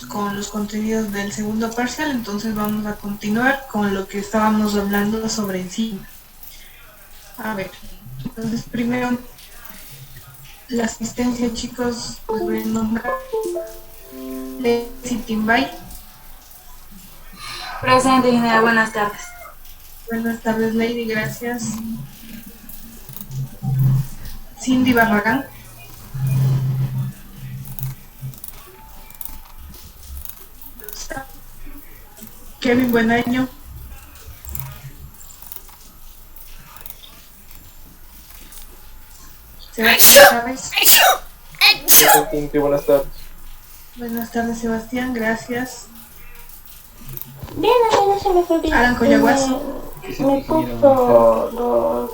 con los contenidos del segundo parcial, entonces vamos a continuar con lo que estábamos hablando sobre enzimas. A ver, entonces primero la asistencia, chicos, les voy a nombrar. Lexi Timbay. Presente, ingeniera, buenas tardes. Buenas tardes, Lady, gracias. Cindy Barragán. Kevin Buenaño. Sebastián Chávez. Buenas tardes. Buenas tardes, Sebastián, gracias. Bien, a mí no se me fue bien. Alan Coyaguas. Me puso dos.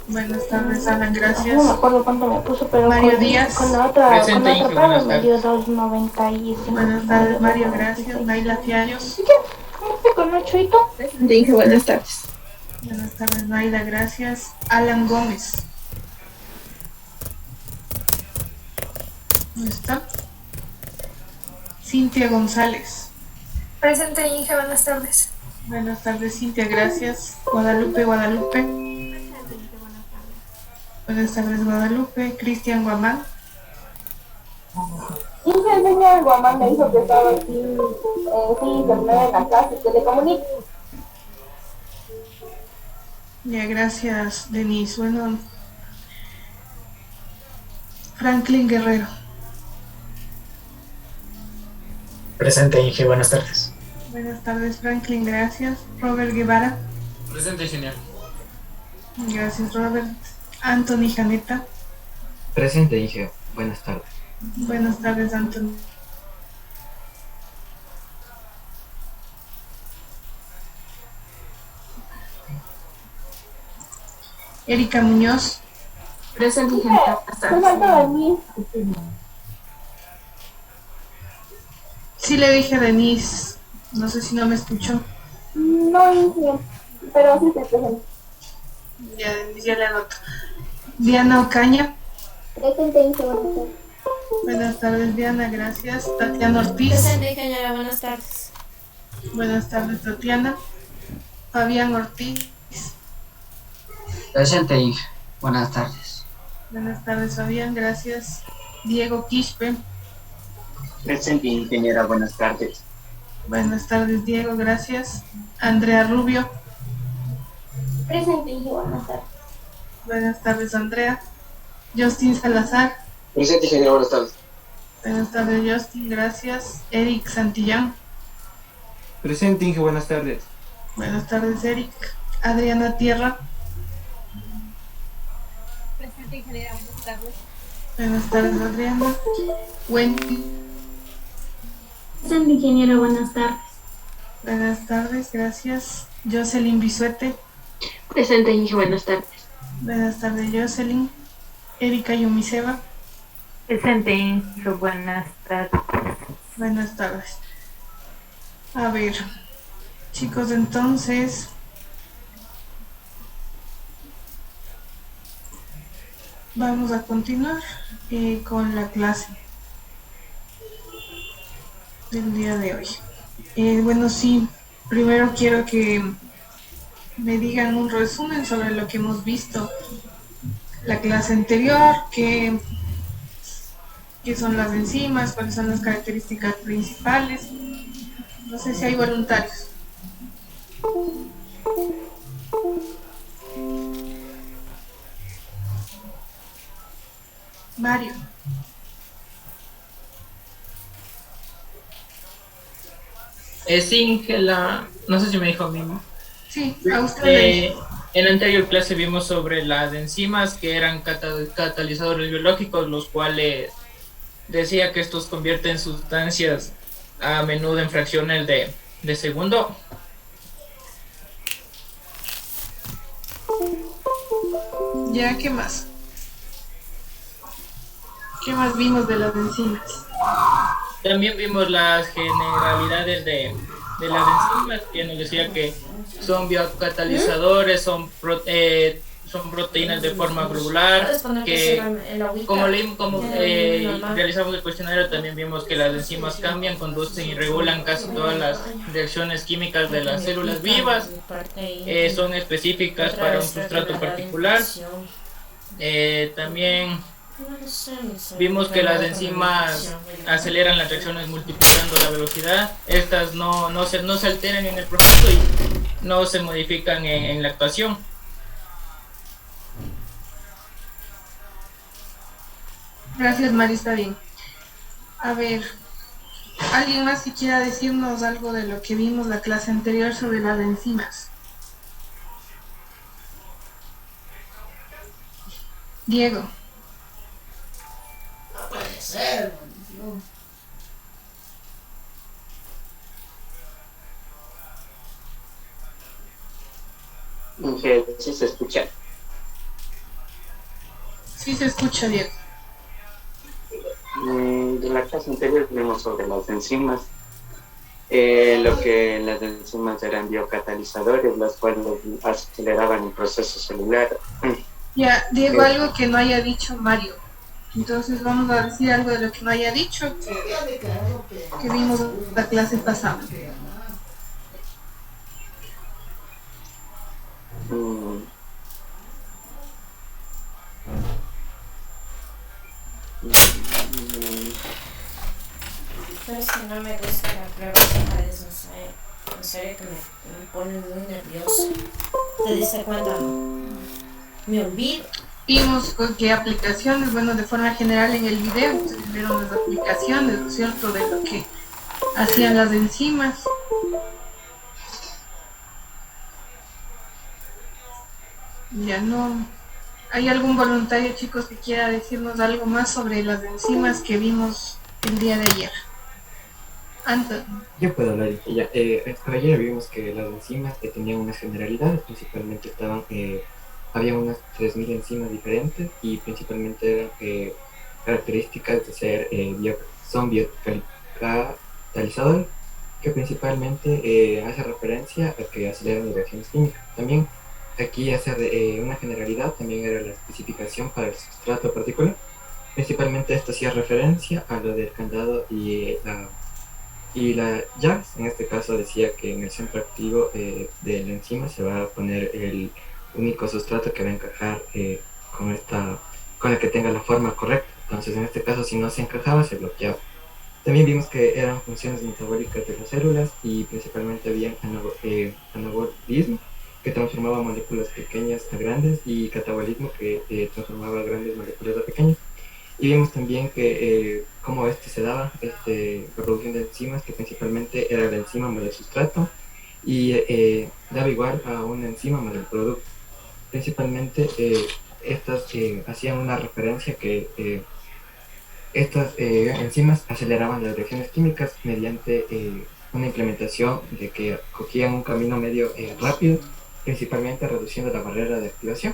Buenas tardes, Alan, No me gracias. acuerdo cuánto me puso, pero Mario Díaz. con la otra Presente, prueba buenas me dio 2.95. Buenas tardes, Mario, gracias. Naila Fiallos. Con Ochoito. Dije buenas tardes. Buenas tardes, Naila, gracias. Alan Gómez. ¿Dónde está? Cintia González. Presente, Inge, buenas tardes. Buenas tardes, Cintia, gracias. Guadalupe. Buenas tardes, Guadalupe. Cristian Guamán. Y el señor Guamán me dijo que estaba aquí, sí, internet en la casa, que le comunique. Ya, gracias, Denise. Bueno, Franklin Guerrero. Presente, Inge, buenas tardes. Buenas tardes, Franklin, gracias. Robert Guevara. Presente, ingeniero. Gracias, Robert. Anthony Janeta. Presente, Inge, buenas tardes. Buenas tardes, Anthony. Erika Muñoz. Presente, ingeniera, buenas Me tardes. falta Denise. Sí le dije a Denise, no sé si no me escuchó. No, Inge, pero sí se presenta. Ya, Denise, ya le anoto. Diana Ocaña. Presente, Inge, buenas tardes. Buenas tardes, Diana, gracias. Tatiana Ortiz. Presente, ingeniera, buenas tardes. Buenas tardes, Tatiana. Fabián Ortiz. Presente, Inge. Buenas tardes. Buenas tardes, Fabián, gracias. Diego Quispe. Presente, ingeniera. Buenas tardes. Buenas tardes, Diego, gracias. Andrea Rubio. Presente, Inge, buenas tardes. Buenas tardes, Andrea. Justin Salazar. Presente, ingeniero, buenas tardes. Buenas tardes, Justin, gracias. Eric Santillán. Presente, Inge, buenas tardes. Buenas tardes, Eric. Adriana Tierra. Presente, ingeniera, buenas tardes. Buenas tardes, Adriana. Wendy. Presente, ingeniero, buenas tardes. Buenas tardes, gracias. Jocelyn Bisuete. Presente, Inge, buenas tardes. Buenas tardes, Jocelyn. Erika Yumiseva. Presente, Inge, buenas tardes. Buenas tardes. A ver, chicos, entonces vamos a continuar con la clase del día de hoy. Bueno, sí, primero quiero que me digan un resumen sobre lo que hemos visto la clase anterior, qué son las enzimas, cuáles son las características principales. No sé si hay voluntarios. Mario. Sí, no sé si me dijo a mí, ¿no? Sí, a usted le dije. En la anterior clase vimos sobre las enzimas que eran catalizadores biológicos, los cuales decía que estos convierten sustancias a menudo en fracciones de segundo. Ya, ¿qué más? ¿Qué más vimos de las enzimas? También vimos las generalidades de las enzimas, que nos decía que son biocatalizadores, son son proteínas de forma globular, que como realizamos el cuestionario también vimos que las enzimas cambian, conducen y regulan casi todas las reacciones químicas de las células vivas, son específicas para un sustrato particular. También vimos que las enzimas aceleran las reacciones multiplicando la velocidad. Estas no se alteran en el proceso y no se modifican en la actuación. Gracias, Mari, está bien. A ver, ¿alguien más que quiera decirnos algo de lo que vimos la clase anterior sobre las enzimas? Diego. No puede ser, no. Sí se escucha. Sí se escucha, Diego. De la clase anterior vimos sobre las enzimas, lo que las enzimas eran biocatalizadores, las cuales aceleraban el proceso celular. Ya, Diego, algo que no haya dicho Mario. Entonces vamos a decir algo de lo que no haya dicho que vimos la clase pasada. Sabes que no me gusta la prueba de veces, en serio que me pone muy nerviosa. ¿Te diste cuenta? Me olvido. Vimos con qué aplicaciones, bueno, de forma general en el video, ustedes vieron las aplicaciones, ¿no es cierto?, de lo que hacían las enzimas. Ya no. ¿Hay algún voluntario, chicos, que quiera decirnos algo más sobre las enzimas que vimos el día de ayer? Anton. Yo puedo hablar. Ayer vimos que las enzimas tenían unas generalidades, principalmente había unas 3000 enzimas diferentes y principalmente eran características de ser son biocatalizadores, que principalmente hace referencia a que aceleran las reacciones químicas. También aquí hace una generalidad, también era la especificación para el sustrato particular. Principalmente esto hacía referencia a lo del candado y la JAX. En este caso decía que en el centro activo de la enzima se va a poner el único sustrato que va a encajar con el que tenga la forma correcta. Entonces en este caso, si no se encajaba, se bloqueaba. También vimos que eran funciones metabólicas de las células y principalmente había anabolismo, que transformaba moléculas pequeñas a grandes, y catabolismo, que transformaba grandes moléculas a pequeñas. Y vimos también que cómo se daba la producción de enzimas, que principalmente era la enzima más el sustrato, y daba igual a una enzima más el producto. Principalmente estas hacían una referencia que estas enzimas aceleraban las reacciones químicas mediante una implementación de que cogían un camino medio rápido, principalmente reduciendo la barrera de activación.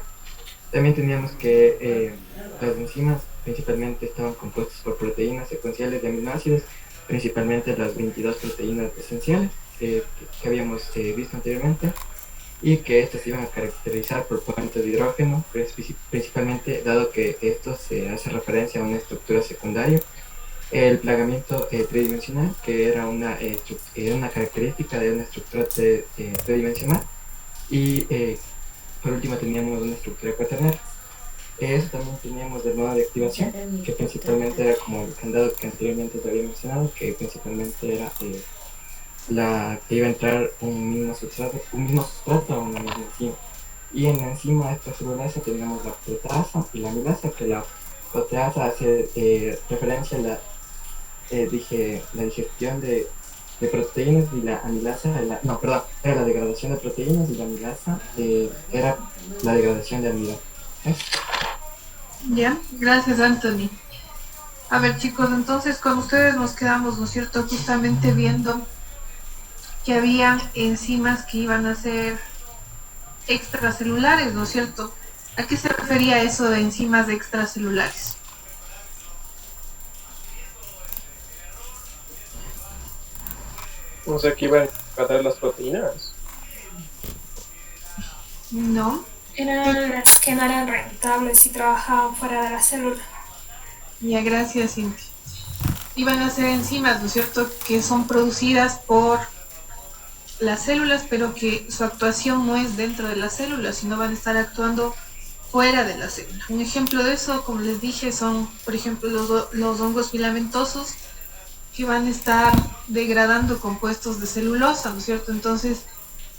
También teníamos que las enzimas principalmente estaban compuestas por proteínas secuenciales de aminoácidos, principalmente las 22 proteínas esenciales que habíamos visto anteriormente, y que estas iban a caracterizar por puentes de hidrógeno, principalmente dado que esto se hace referencia a una estructura secundaria. El plegamiento tridimensional, que era una característica de una estructura tridimensional, y por último teníamos una estructura cuaternaria. Eso también teníamos del modo de activación, que principalmente era como el candado que anteriormente te había mencionado, que principalmente era la que iba a entrar un mismo sustrato a una misma enzima. Y en la enzima extracelular teníamos la proteasa y la amilasa, que la proteasa hace referencia a la digestión de proteínas, y la amilasa era la degradación de proteínas, y la amilasa era la degradación de amida. Ya, gracias, Anthony. A ver, chicos, entonces con ustedes nos quedamos, ¿no es cierto?, justamente viendo que había enzimas que iban a ser extracelulares, ¿no es cierto? ¿A qué se refería eso de enzimas extracelulares? O sea, que iban a tratar las proteínas. No, Eran las que no eran rentables y trabajaban fuera de la célula. Ya, gracias, Cintia. Iban a ser enzimas, ¿no es cierto?, que son producidas por las células, pero que su actuación no es dentro de las células, sino van a estar actuando fuera de la célula. Un ejemplo de eso, como les dije, son, por ejemplo, los hongos filamentosos, que van a estar degradando compuestos de celulosa, ¿no es cierto? Entonces,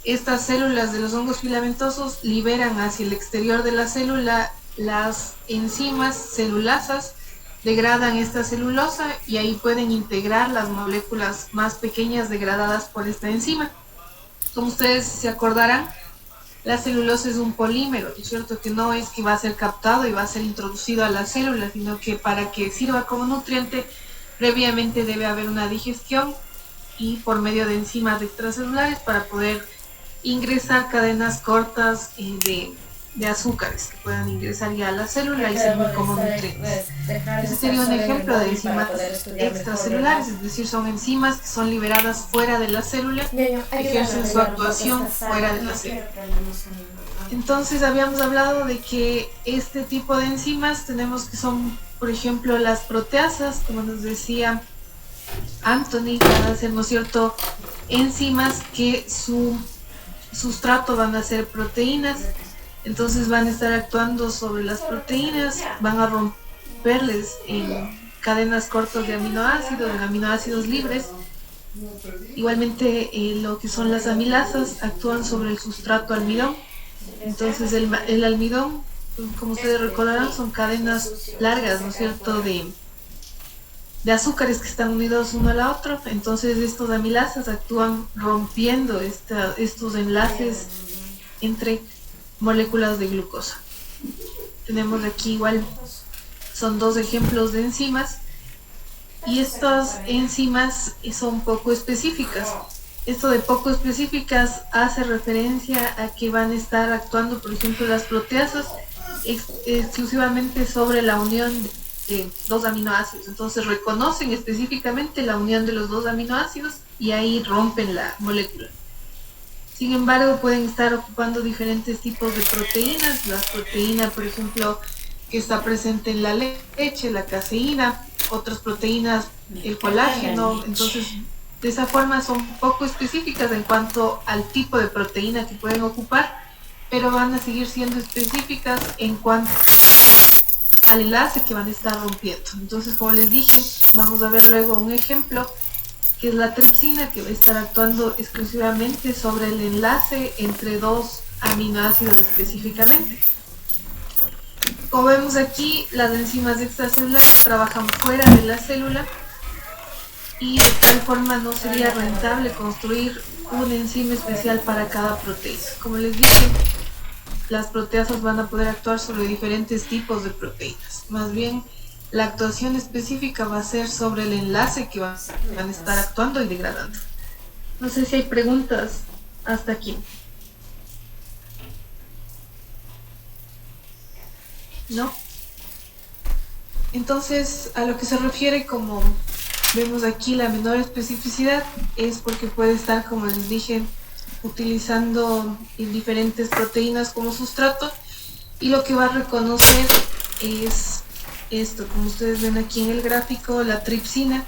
estas células de los hongos filamentosos liberan hacia el exterior de la célula las enzimas celulasas, degradan esta celulosa y ahí pueden integrar las moléculas más pequeñas degradadas por esta enzima. Como ustedes se acordarán, la celulosa es un polímero, ¿no es cierto? Que no es que va a ser captado y va a ser introducido a la célula, sino que para que sirva como nutriente, previamente debe haber una digestión y por medio de enzimas extracelulares para poder ingresar cadenas cortas de azúcares que puedan ingresar ya a la célula y servir como nutrientes. Ese sería un ejemplo de enzimas extracelulares, es decir, son enzimas que son liberadas fuera de la célula, que ejercen su actuación fuera de la célula. Entonces habíamos hablado de que este tipo de enzimas tenemos que son, por ejemplo, las proteasas, como nos decía Anthony, van a ser, ¿no es cierto?, enzimas que su sustrato van a ser proteínas. Entonces van a estar actuando sobre las proteínas, van a romperles en cadenas cortas de aminoácidos, en aminoácidos libres. Igualmente lo que son las amilasas actúan sobre el sustrato almidón. Entonces el almidón, como ustedes recordarán, son cadenas largas, ¿no es cierto?, de azúcares que están unidos uno a la otra. Entonces estos amilasas actúan rompiendo estos enlaces entre moléculas de glucosa. Tenemos aquí igual, son dos ejemplos de enzimas y estas enzimas son poco específicas. Esto de poco específicas hace referencia a que van a estar actuando, por ejemplo, las proteasas exclusivamente sobre la unión de dos aminoácidos. Entonces reconocen específicamente la unión de los dos aminoácidos y ahí rompen la molécula. Sin embargo, pueden estar ocupando diferentes tipos de proteínas. La proteína, por ejemplo, que está presente en la leche, la caseína, otras proteínas, el colágeno. Entonces, de esa forma son poco específicas en cuanto al tipo de proteína que pueden ocupar, pero van a seguir siendo específicas en cuanto al enlace que van a estar rompiendo. Entonces, como les dije, vamos a ver luego un ejemplo, que es la tripsina, que va a estar actuando exclusivamente sobre el enlace entre dos aminoácidos específicamente. Como vemos aquí, las enzimas extracelulares trabajan fuera de la célula y de tal forma no sería rentable construir una enzima especial para cada proteína. Como les dije, las proteasas van a poder actuar sobre diferentes tipos de proteínas. Más bien, la actuación específica va a ser sobre el enlace que van a estar actuando y degradando. No sé si hay preguntas hasta aquí. ¿No? Entonces, a lo que se refiere, como vemos aquí, la menor especificidad es porque puede estar, como les dije, utilizando diferentes proteínas como sustrato, y lo que va a reconocer es esto. Como ustedes ven aquí en el gráfico, la tripsina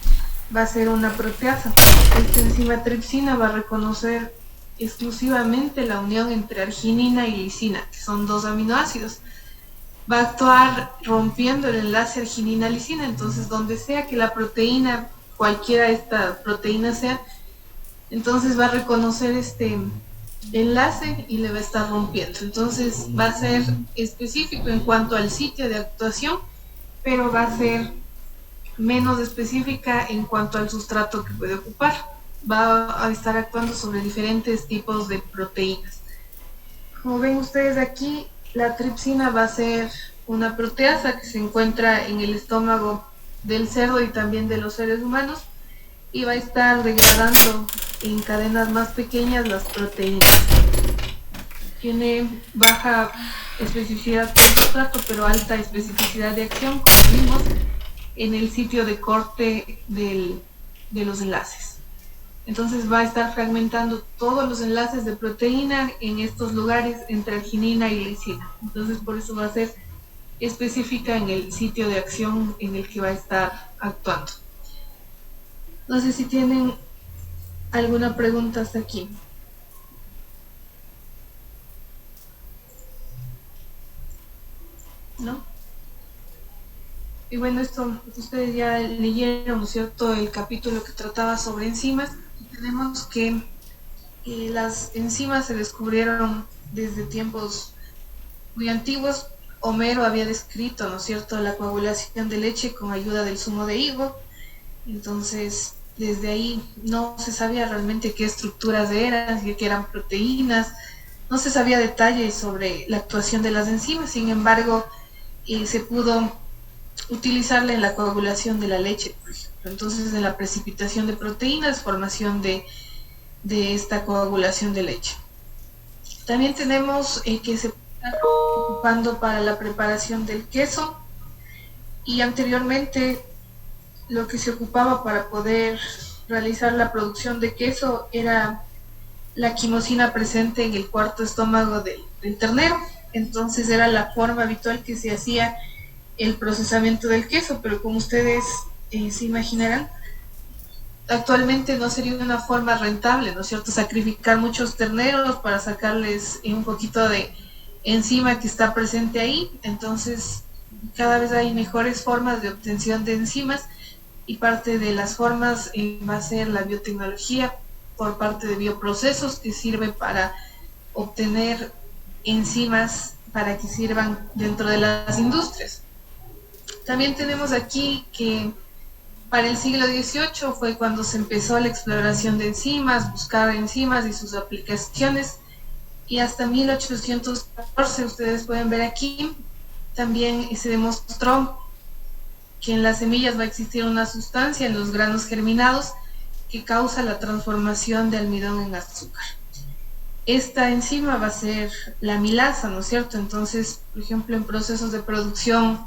va a ser una proteasa. Esta enzima tripsina va a reconocer exclusivamente la unión entre arginina y lisina, que son dos aminoácidos. Va a actuar rompiendo el enlace arginina-lisina. Entonces, donde sea que la proteína, cualquiera esta proteína sea, entonces va a reconocer este enlace y le va a estar rompiendo. Entonces va a ser específico en cuanto al sitio de actuación, pero va a ser menos específica en cuanto al sustrato que puede ocupar. Va a estar actuando sobre diferentes tipos de proteínas. Como ven ustedes aquí, la tripsina va a ser una proteasa que se encuentra en el estómago del cerdo y también de los seres humanos, y va a estar degradando en cadenas más pequeñas las proteínas. Tiene baja especificidad por sustrato, pero alta especificidad de acción, como vimos en el sitio de corte de los enlaces. Entonces va a estar fragmentando todos los enlaces de proteína en estos lugares entre arginina y lisina. Entonces por eso va a ser específica en el sitio de acción en el que va a estar actuando. No sé si tienen alguna pregunta hasta aquí. ¿No? Y bueno, esto ustedes ya leyeron, ¿no es cierto?, el capítulo que trataba sobre enzimas. Y tenemos que las enzimas se descubrieron desde tiempos muy antiguos. Homero había descrito, ¿no es cierto?, la coagulación de leche con ayuda del zumo de higo. Entonces, desde ahí no se sabía realmente qué estructuras eran, si eran proteínas, no se sabía detalles sobre la actuación de las enzimas. Sin embargo, se pudo utilizarla en la coagulación de la leche, por ejemplo. Entonces, en la precipitación de proteínas, formación de esta coagulación de leche. También tenemos que se está ocupando para la preparación del queso, y anteriormente lo que se ocupaba para poder realizar la producción de queso era la quimosina presente en el cuarto estómago del ternero. Entonces era la forma habitual que se hacía el procesamiento del queso, pero como ustedes se imaginarán, actualmente no sería una forma rentable, ¿no es cierto?, sacrificar muchos terneros para sacarles un poquito de enzima que está presente ahí. Entonces cada vez hay mejores formas de obtención de enzimas, y parte de las formas va a ser la biotecnología por parte de bioprocesos, que sirve para obtener enzimas para que sirvan dentro de las industrias. También tenemos aquí que para el siglo XVIII fue cuando se empezó la exploración de enzimas, buscar enzimas y sus aplicaciones, y hasta 1814, ustedes pueden ver aquí, también se demostró que en las semillas va a existir una sustancia en los granos germinados que causa la transformación de almidón en azúcar. Esta enzima va a ser la amilasa, ¿no es cierto? Entonces, por ejemplo, en procesos de producción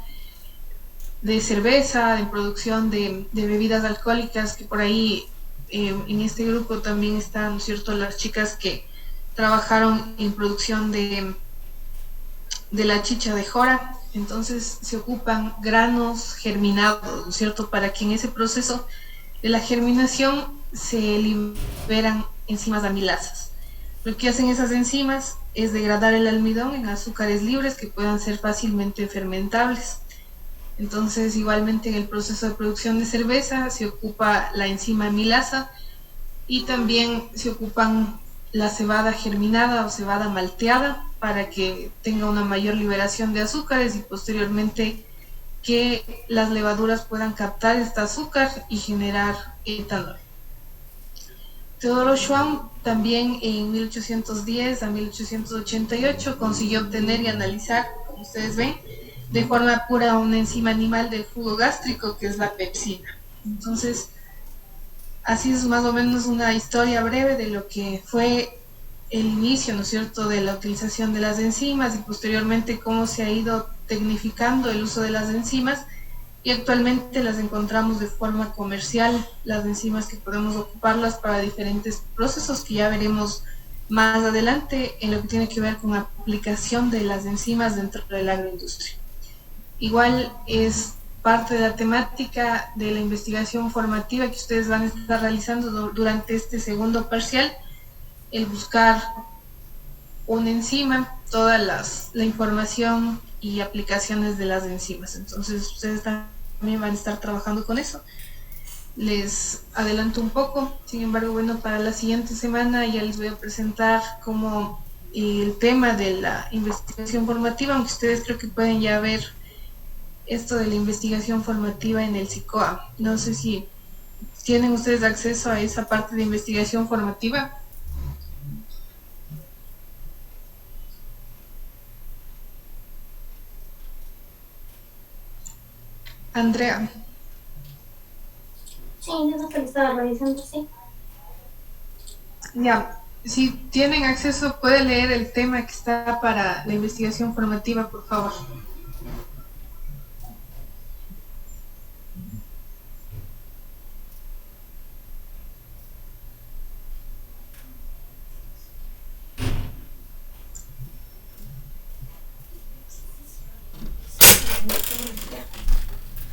de cerveza, en producción de bebidas alcohólicas, que por ahí en este grupo también están, ¿no es cierto?, las chicas que trabajaron en producción de la chicha de jora. Entonces se ocupan granos germinados, ¿no es cierto?, para que en ese proceso de la germinación se liberan enzimas amilasas. Lo que hacen esas enzimas es degradar el almidón en azúcares libres que puedan ser fácilmente fermentables. Entonces, igualmente en el proceso de producción de cerveza se ocupa la enzima amilasa, y también se ocupan la cebada germinada o cebada malteada para que tenga una mayor liberación de azúcares, y posteriormente que las levaduras puedan captar este azúcar y generar etanol. Teodoro Schwann también en 1810 a 1888 consiguió obtener y analizar, como ustedes ven, de forma pura una enzima animal del jugo gástrico, que es la pepsina. Entonces, así es más o menos una historia breve de lo que fue el inicio, ¿no es cierto?, de la utilización de las enzimas, y posteriormente cómo se ha ido tecnificando el uso de las enzimas, y actualmente las encontramos de forma comercial, las enzimas que podemos ocuparlas para diferentes procesos que ya veremos más adelante en lo que tiene que ver con la aplicación de las enzimas dentro de la agroindustria. Igual es parte de la temática de la investigación formativa que ustedes van a estar realizando durante este segundo parcial, el buscar una enzima, toda la información y aplicaciones de las enzimas. Entonces ustedes también van a estar trabajando con eso. Les adelanto un poco, sin embargo, bueno, para la siguiente semana ya les voy a presentar como el tema de la investigación formativa, aunque ustedes creo que pueden ya ver esto de la investigación formativa en el SICOA. No sé si tienen ustedes acceso a esa parte de investigación formativa. Andrea. Sí, eso es lo que estaba revisando, sí. Ya, si tienen acceso, puede leer el tema que está para la investigación formativa, por favor.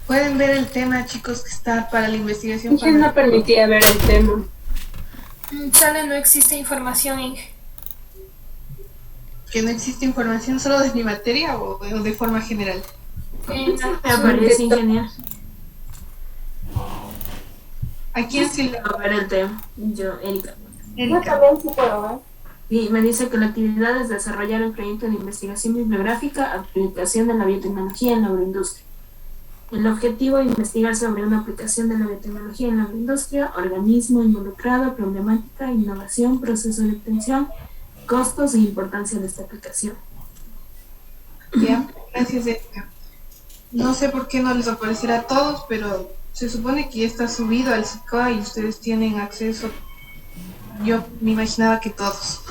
Pueden ver el tema, chicos, que está para la investigación. Inge no permitía ver el tema. Sale, no existe información, Inge. ¿Que no existe información solo de mi materia o de forma general? Me aparece ingeniero. ¿A quién sí le va a ver el tema? Yo, Erika. Yo también sí puedo ver. Y me dice que la actividad es desarrollar un proyecto de investigación bibliográfica, aplicación de la biotecnología en la agroindustria. El objetivo es investigar sobre una aplicación de la biotecnología en la agroindustria, organismo involucrado, problemática, innovación, proceso de obtención, costos e importancia de esta aplicación. Ya, gracias, Erika. No sé por qué no les aparecerá a todos, pero se supone que ya está subido al SICOA y ustedes tienen acceso. Yo me imaginaba que todos.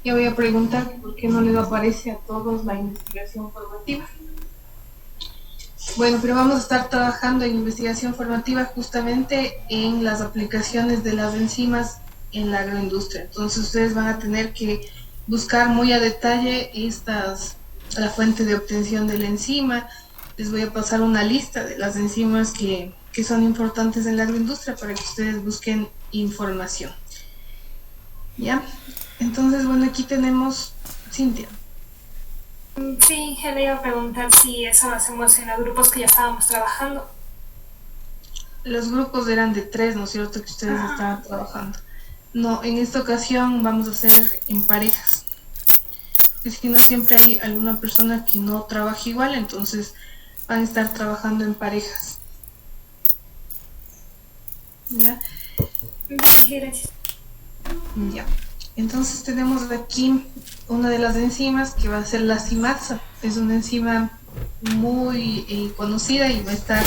Ya voy a preguntar por qué no les aparece a todos la investigación formativa. Bueno, pero vamos a estar trabajando en investigación formativa justamente en las aplicaciones de las enzimas en la agroindustria. Entonces ustedes van a tener que buscar muy a detalle la fuente de obtención de la enzima. Les voy a pasar una lista de las enzimas que son importantes en la agroindustria para que ustedes busquen información. ¿Ya? Entonces, bueno, aquí tenemos Cintia. Sí, Inge, le iba a preguntar si eso lo hacemos en los grupos que ya estábamos trabajando. Los grupos eran de 3, ¿no es cierto? Que ustedes estaban trabajando. No, en esta ocasión vamos a hacer en parejas. Es que no siempre hay alguna persona que no trabaje igual, entonces van a estar trabajando en parejas. ¿Ya? Gracias. Ya. Entonces tenemos aquí una de las enzimas que va a ser la simasa. Es una enzima muy conocida y va a estar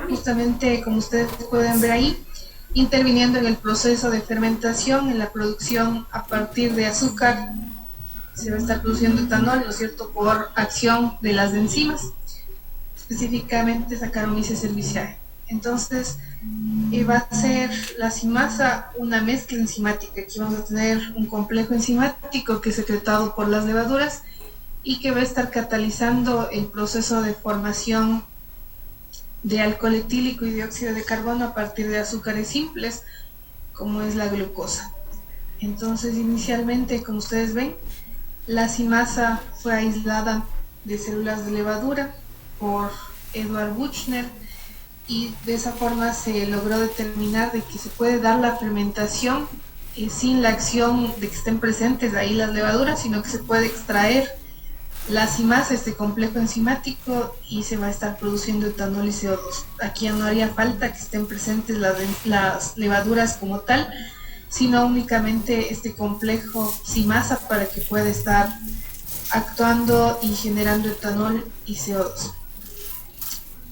justamente, como ustedes pueden ver ahí, interviniendo en el proceso de fermentación, en la producción a partir de azúcar. Se va a estar produciendo etanol, ¿no es cierto?, por acción de las enzimas, específicamente Saccharomyces cerevisiae. Entonces, va a ser la simasa una mezcla enzimática. Aquí vamos a tener un complejo enzimático que es secretado por las levaduras y que va a estar catalizando el proceso de formación de alcohol etílico y dióxido de carbono a partir de azúcares simples, como es la glucosa. Entonces, inicialmente, como ustedes ven, la simasa fue aislada de células de levadura por Edward Buchner, y de esa forma se logró determinar de que se puede dar la fermentación sin la acción de que estén presentes ahí las levaduras, sino que se puede extraer la simasa, este complejo enzimático, y se va a estar produciendo etanol y CO2. Aquí ya no haría falta que estén presentes las levaduras como tal, sino únicamente este complejo simasa para que pueda estar actuando y generando etanol y CO2.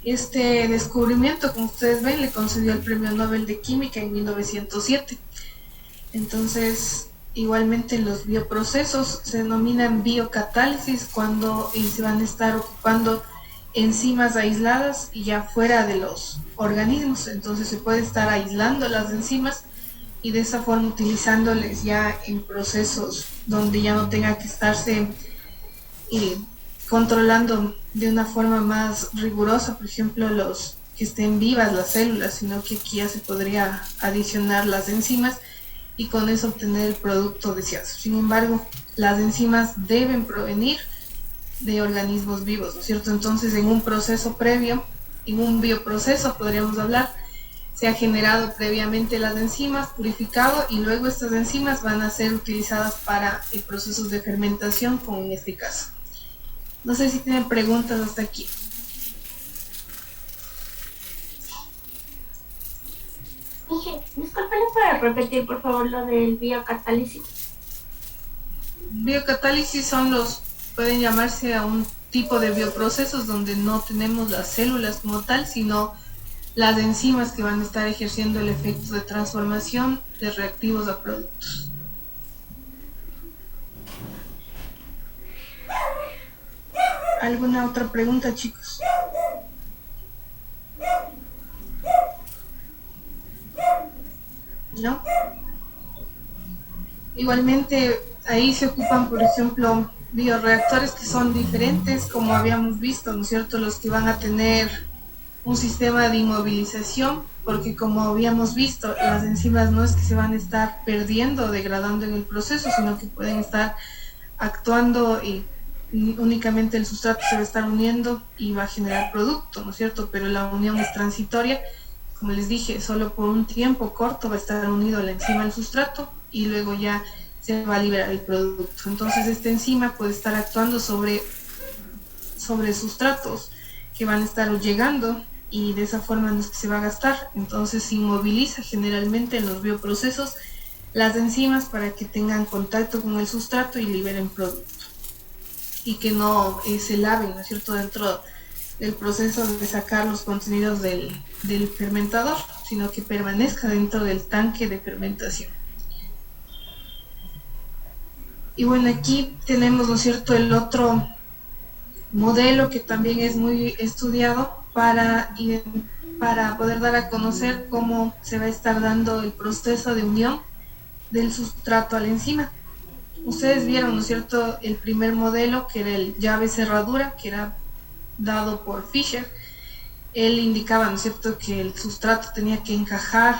Este descubrimiento, como ustedes ven, le concedió el Premio Nobel de Química en 1907. Entonces, igualmente los bioprocesos se denominan biocatálisis cuando se van a estar ocupando enzimas aisladas y ya fuera de los organismos. Entonces se puede estar aislando las enzimas y de esa forma utilizándoles ya en procesos donde ya no tenga que estarse controlando de una forma más rigurosa, por ejemplo, los que estén vivas las células, sino que aquí ya se podría adicionar las enzimas y con eso obtener el producto deseado. Sin embargo, las enzimas deben provenir de organismos vivos, ¿no es cierto? Entonces, en un proceso previo, en un bioproceso podríamos hablar, se ha generado previamente las enzimas, purificado, y luego estas enzimas van a ser utilizadas para procesos de fermentación, como en este caso. No sé si tienen preguntas hasta aquí. Inge, disculpe, ¿le puede repetir por favor lo del biocatálisis? Biocatálisis pueden llamarse a un tipo de bioprocesos donde no tenemos las células como tal, sino las enzimas que van a estar ejerciendo el efecto de transformación de reactivos a productos. ¿Alguna otra pregunta, chicos? ¿No? Igualmente, ahí se ocupan, por ejemplo, bioreactores que son diferentes, como habíamos visto, ¿no es cierto? Los que van a tener un sistema de inmovilización, porque como habíamos visto, las enzimas no es que se van a estar perdiendo o degradando en el proceso, sino que pueden estar actuando y únicamente el sustrato se va a estar uniendo y va a generar producto, ¿no es cierto? Pero la unión es transitoria, como les dije, solo por un tiempo corto va a estar unido la enzima al sustrato y luego ya se va a liberar el producto. Entonces esta enzima puede estar actuando sobre sustratos que van a estar llegando y de esa forma no es que se va a gastar. Entonces se inmoviliza generalmente en los bioprocesos las enzimas para que tengan contacto con el sustrato y liberen producto y que no se laven, ¿no es cierto?, dentro del proceso de sacar los contenidos del fermentador, sino que permanezca dentro del tanque de fermentación. Y bueno, aquí tenemos, ¿no es cierto?, el otro modelo que también es muy estudiado para poder dar a conocer cómo se va a estar dando el proceso de unión del sustrato a la enzima. Ustedes vieron, ¿no es cierto?, el primer modelo, que era el llave cerradura, que era dado por Fischer. Él indicaba, ¿no es cierto?, que el sustrato tenía que encajar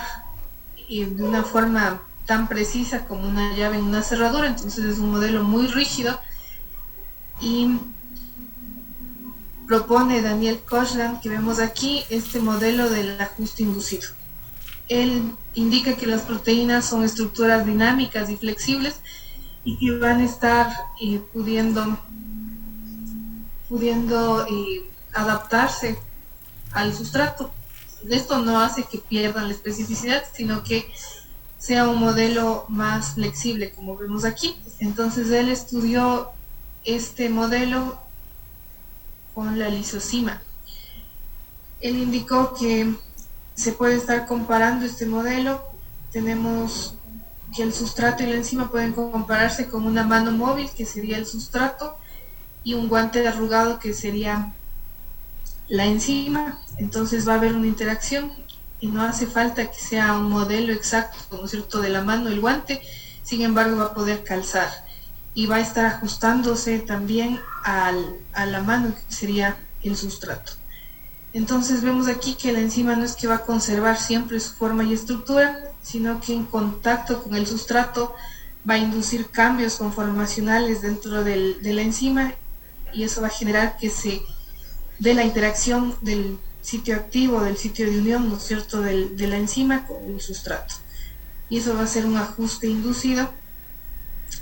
de una forma tan precisa como una llave en una cerradura. Entonces es un modelo muy rígido y propone Daniel Koshland, que vemos aquí, este modelo del ajuste inducido. Él indica que las proteínas son estructuras dinámicas y flexibles y que van a estar pudiendo adaptarse al sustrato. Esto no hace que pierdan la especificidad, sino que sea un modelo más flexible, como vemos aquí. Entonces él estudió este modelo con la lisozima. Él indicó que se puede estar comparando este modelo. Tenemos que el sustrato y la enzima pueden compararse con una mano móvil, que sería el sustrato, y un guante arrugado, que sería la enzima. Entonces va a haber una interacción y no hace falta que sea un modelo exacto, ¿no es cierto?, de la mano, el guante. Sin embargo, va a poder calzar y va a estar ajustándose también a la mano, que sería el sustrato. Entonces vemos aquí que la enzima no es que va a conservar siempre su forma y estructura, sino que en contacto con el sustrato va a inducir cambios conformacionales dentro de la enzima, y eso va a generar que se dé la interacción del sitio activo, del sitio de unión, ¿no es cierto?, de la enzima con el sustrato. Y eso va a ser un ajuste inducido.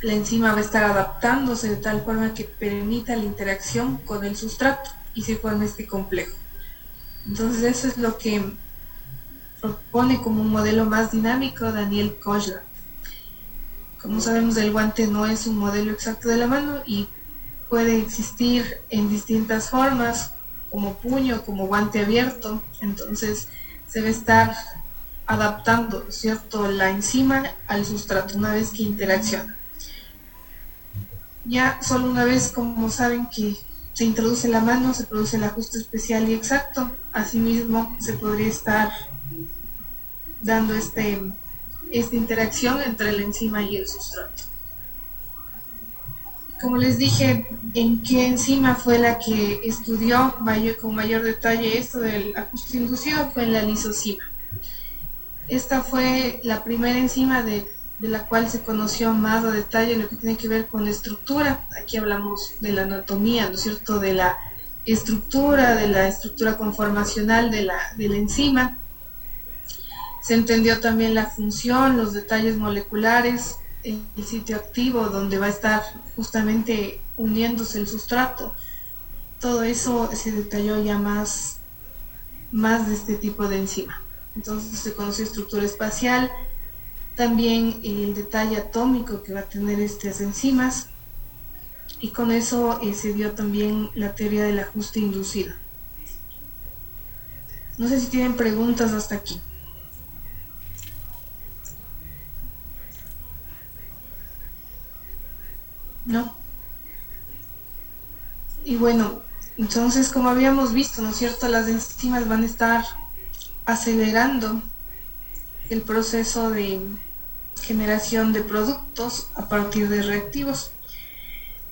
La enzima va a estar adaptándose de tal forma que permita la interacción con el sustrato y se forma este complejo. Entonces eso es lo que propone como un modelo más dinámico Daniel Koshland. Como sabemos, el guante no es un modelo exacto de la mano y puede existir en distintas formas, como puño, como guante abierto. Entonces se va a estar adaptando, ¿cierto?, la enzima al sustrato una vez que interacciona. Ya solo una vez, como saben, que se introduce la mano, se produce el ajuste especial y exacto. Asimismo, se podría estar dando esta interacción entre la enzima y el sustrato. Como les dije, ¿en qué enzima fue la que estudió con mayor detalle esto del ajuste inducido? Fue en la lisozima. Esta fue la primera enzima de la cual se conoció más a detalle lo que tiene que ver con la estructura. Aquí hablamos de la anatomía, ¿no es cierto?, de la estructura conformacional de la enzima. Se entendió también la función, los detalles moleculares, el sitio activo donde va a estar justamente uniéndose el sustrato. Todo eso se detalló ya más de este tipo de enzima. Entonces se conoció estructura espacial, también el detalle atómico que va a tener estas enzimas, y con eso se dio también la teoría del ajuste inducido. No sé si tienen preguntas hasta aquí. ¿No? Y bueno, entonces, como habíamos visto, ¿no es cierto?, las enzimas van a estar acelerando el proceso de generación de productos a partir de reactivos.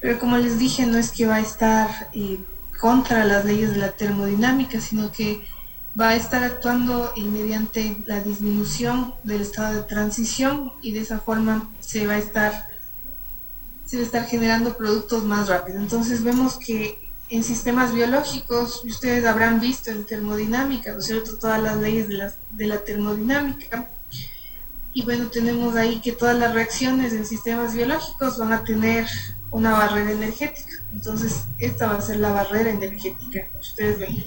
Pero como les dije, no es que va a estar contra las leyes de la termodinámica, sino que va a estar actuando mediante la disminución del estado de transición y de esa forma se va a estar generando productos más rápido. Entonces vemos que en sistemas biológicos, ustedes habrán visto en termodinámica, ¿no es cierto?, todas las leyes de la termodinámica. Y bueno, tenemos ahí que todas las reacciones en sistemas biológicos van a tener una barrera energética. Entonces, esta va a ser la barrera energética. Ustedes ven,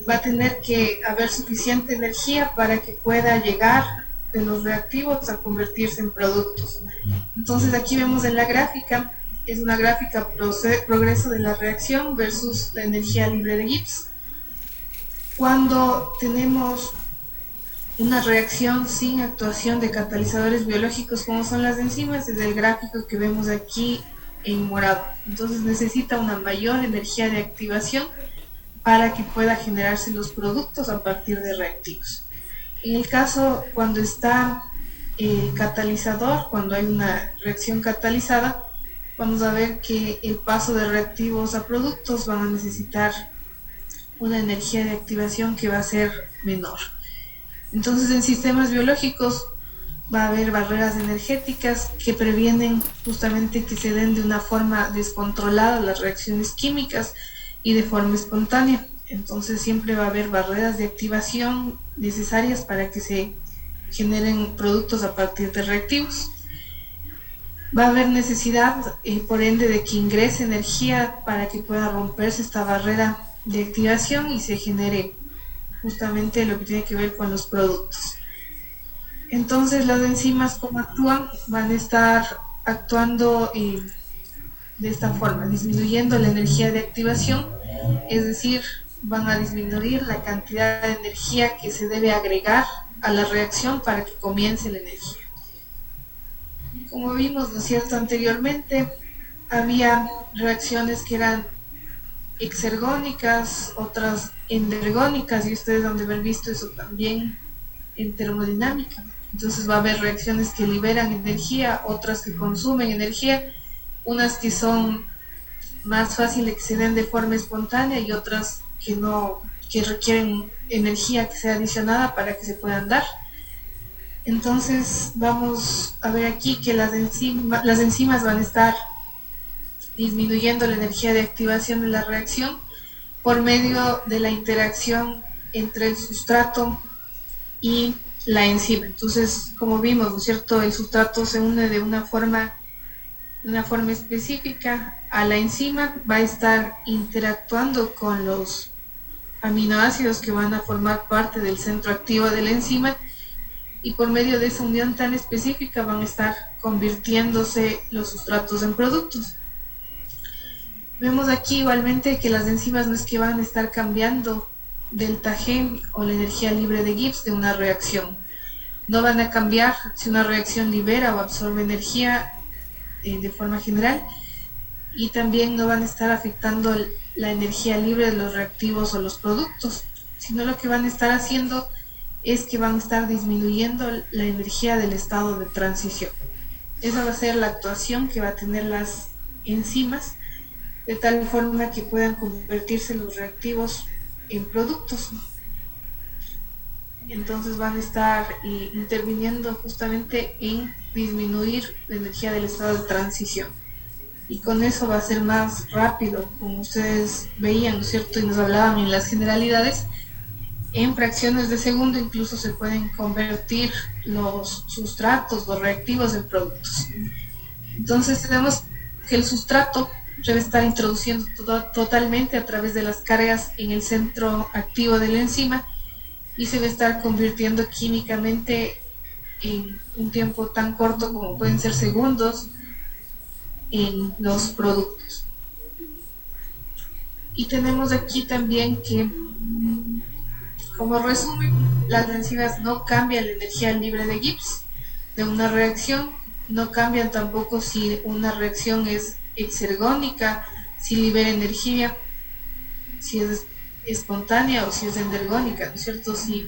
va a tener que haber suficiente energía para que pueda llegar de los reactivos a convertirse en productos. Entonces, aquí vemos en la gráfica, es una gráfica progreso de la reacción versus la energía libre de Gibbs. Cuando tenemos una reacción sin actuación de catalizadores biológicos como son las enzimas, es el gráfico que vemos aquí en morado. Entonces necesita una mayor energía de activación para que pueda generarse los productos a partir de reactivos. En el caso cuando está el catalizador, cuando hay una reacción catalizada, vamos a ver que el paso de reactivos a productos van a necesitar una energía de activación que va a ser menor. Entonces en sistemas biológicos va a haber barreras energéticas que previenen justamente que se den de una forma descontrolada las reacciones químicas y de forma espontánea. Entonces siempre va a haber barreras de activación necesarias para que se generen productos a partir de reactivos. Va a haber necesidad, por ende, de que ingrese energía para que pueda romperse esta barrera de activación y se genere justamente lo que tiene que ver con los productos. Entonces las enzimas, como actúan, van a estar actuando de esta forma, disminuyendo la energía de activación, es decir, van a disminuir la cantidad de energía que se debe agregar a la reacción para que comience la energía. Como vimos, ¿no es cierto?, anteriormente había reacciones que eran exergónicas, otras endergónicas, y ustedes han de haber visto eso también en termodinámica. Entonces va a haber reacciones que liberan energía, otras que consumen energía, unas que son más fáciles que se den de forma espontánea y otras que no, que requieren energía que sea adicionada para que se puedan dar. Entonces vamos a ver aquí que las enzimas van a estar disminuyendo la energía de activación de la reacción por medio de la interacción entre el sustrato y la enzima. Entonces, como vimos, ¿no es cierto?, el sustrato se une de una forma específica a la enzima, va a estar interactuando con los aminoácidos que van a formar parte del centro activo de la enzima, y por medio de esa unión tan específica van a estar convirtiéndose los sustratos en productos. Vemos aquí igualmente que las enzimas no es que van a estar cambiando delta G o la energía libre de Gibbs de una reacción. No van a cambiar si una reacción libera o absorbe energía de forma general, y también no van a estar afectando la energía libre de los reactivos o los productos, sino lo que van a estar haciendo es que van a estar disminuyendo la energía del estado de transición. Esa va a ser la actuación que va a tener las enzimas, de tal forma que puedan convertirse los reactivos en productos. Entonces van a estar interviniendo justamente en disminuir la energía del estado de transición, y con eso va a ser más rápido, como ustedes veían, ¿no es cierto?, y nos hablaban en las generalidades. En fracciones de segundo incluso se pueden convertir los sustratos, los reactivos en productos. Entonces tenemos que el sustrato debe estar introduciendo totalmente a través de las cargas en el centro activo de la enzima, y se va a estar convirtiendo químicamente en un tiempo tan corto como pueden ser segundos en los productos. Y tenemos aquí también que, como resumen, las enzimas no cambian la energía libre de Gibbs de una reacción, no cambian tampoco si una reacción es exergónica, si libera energía, si es espontánea o si es endergónica, ¿no es cierto?, si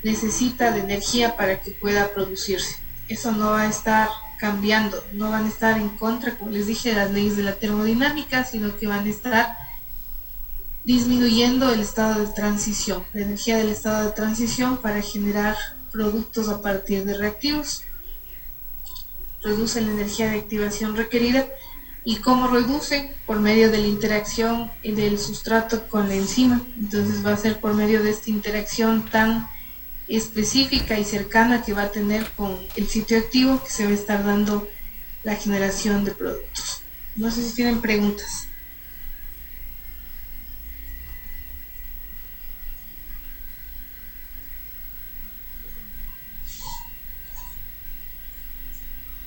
necesita de energía para que pueda producirse. Eso no va a estar cambiando, no van a estar en contra, como les dije, de las leyes de la termodinámica, sino que van a estar disminuyendo el estado de transición, la energía del estado de transición para generar productos a partir de reactivos. Reduce la energía de activación requerida. ¿Y cómo reduce? Por medio de la interacción del sustrato con la enzima. Entonces va a ser por medio de esta interacción tan específica y cercana que va a tener con el sitio activo que se va a estar dando la generación de productos. No sé si tienen preguntas.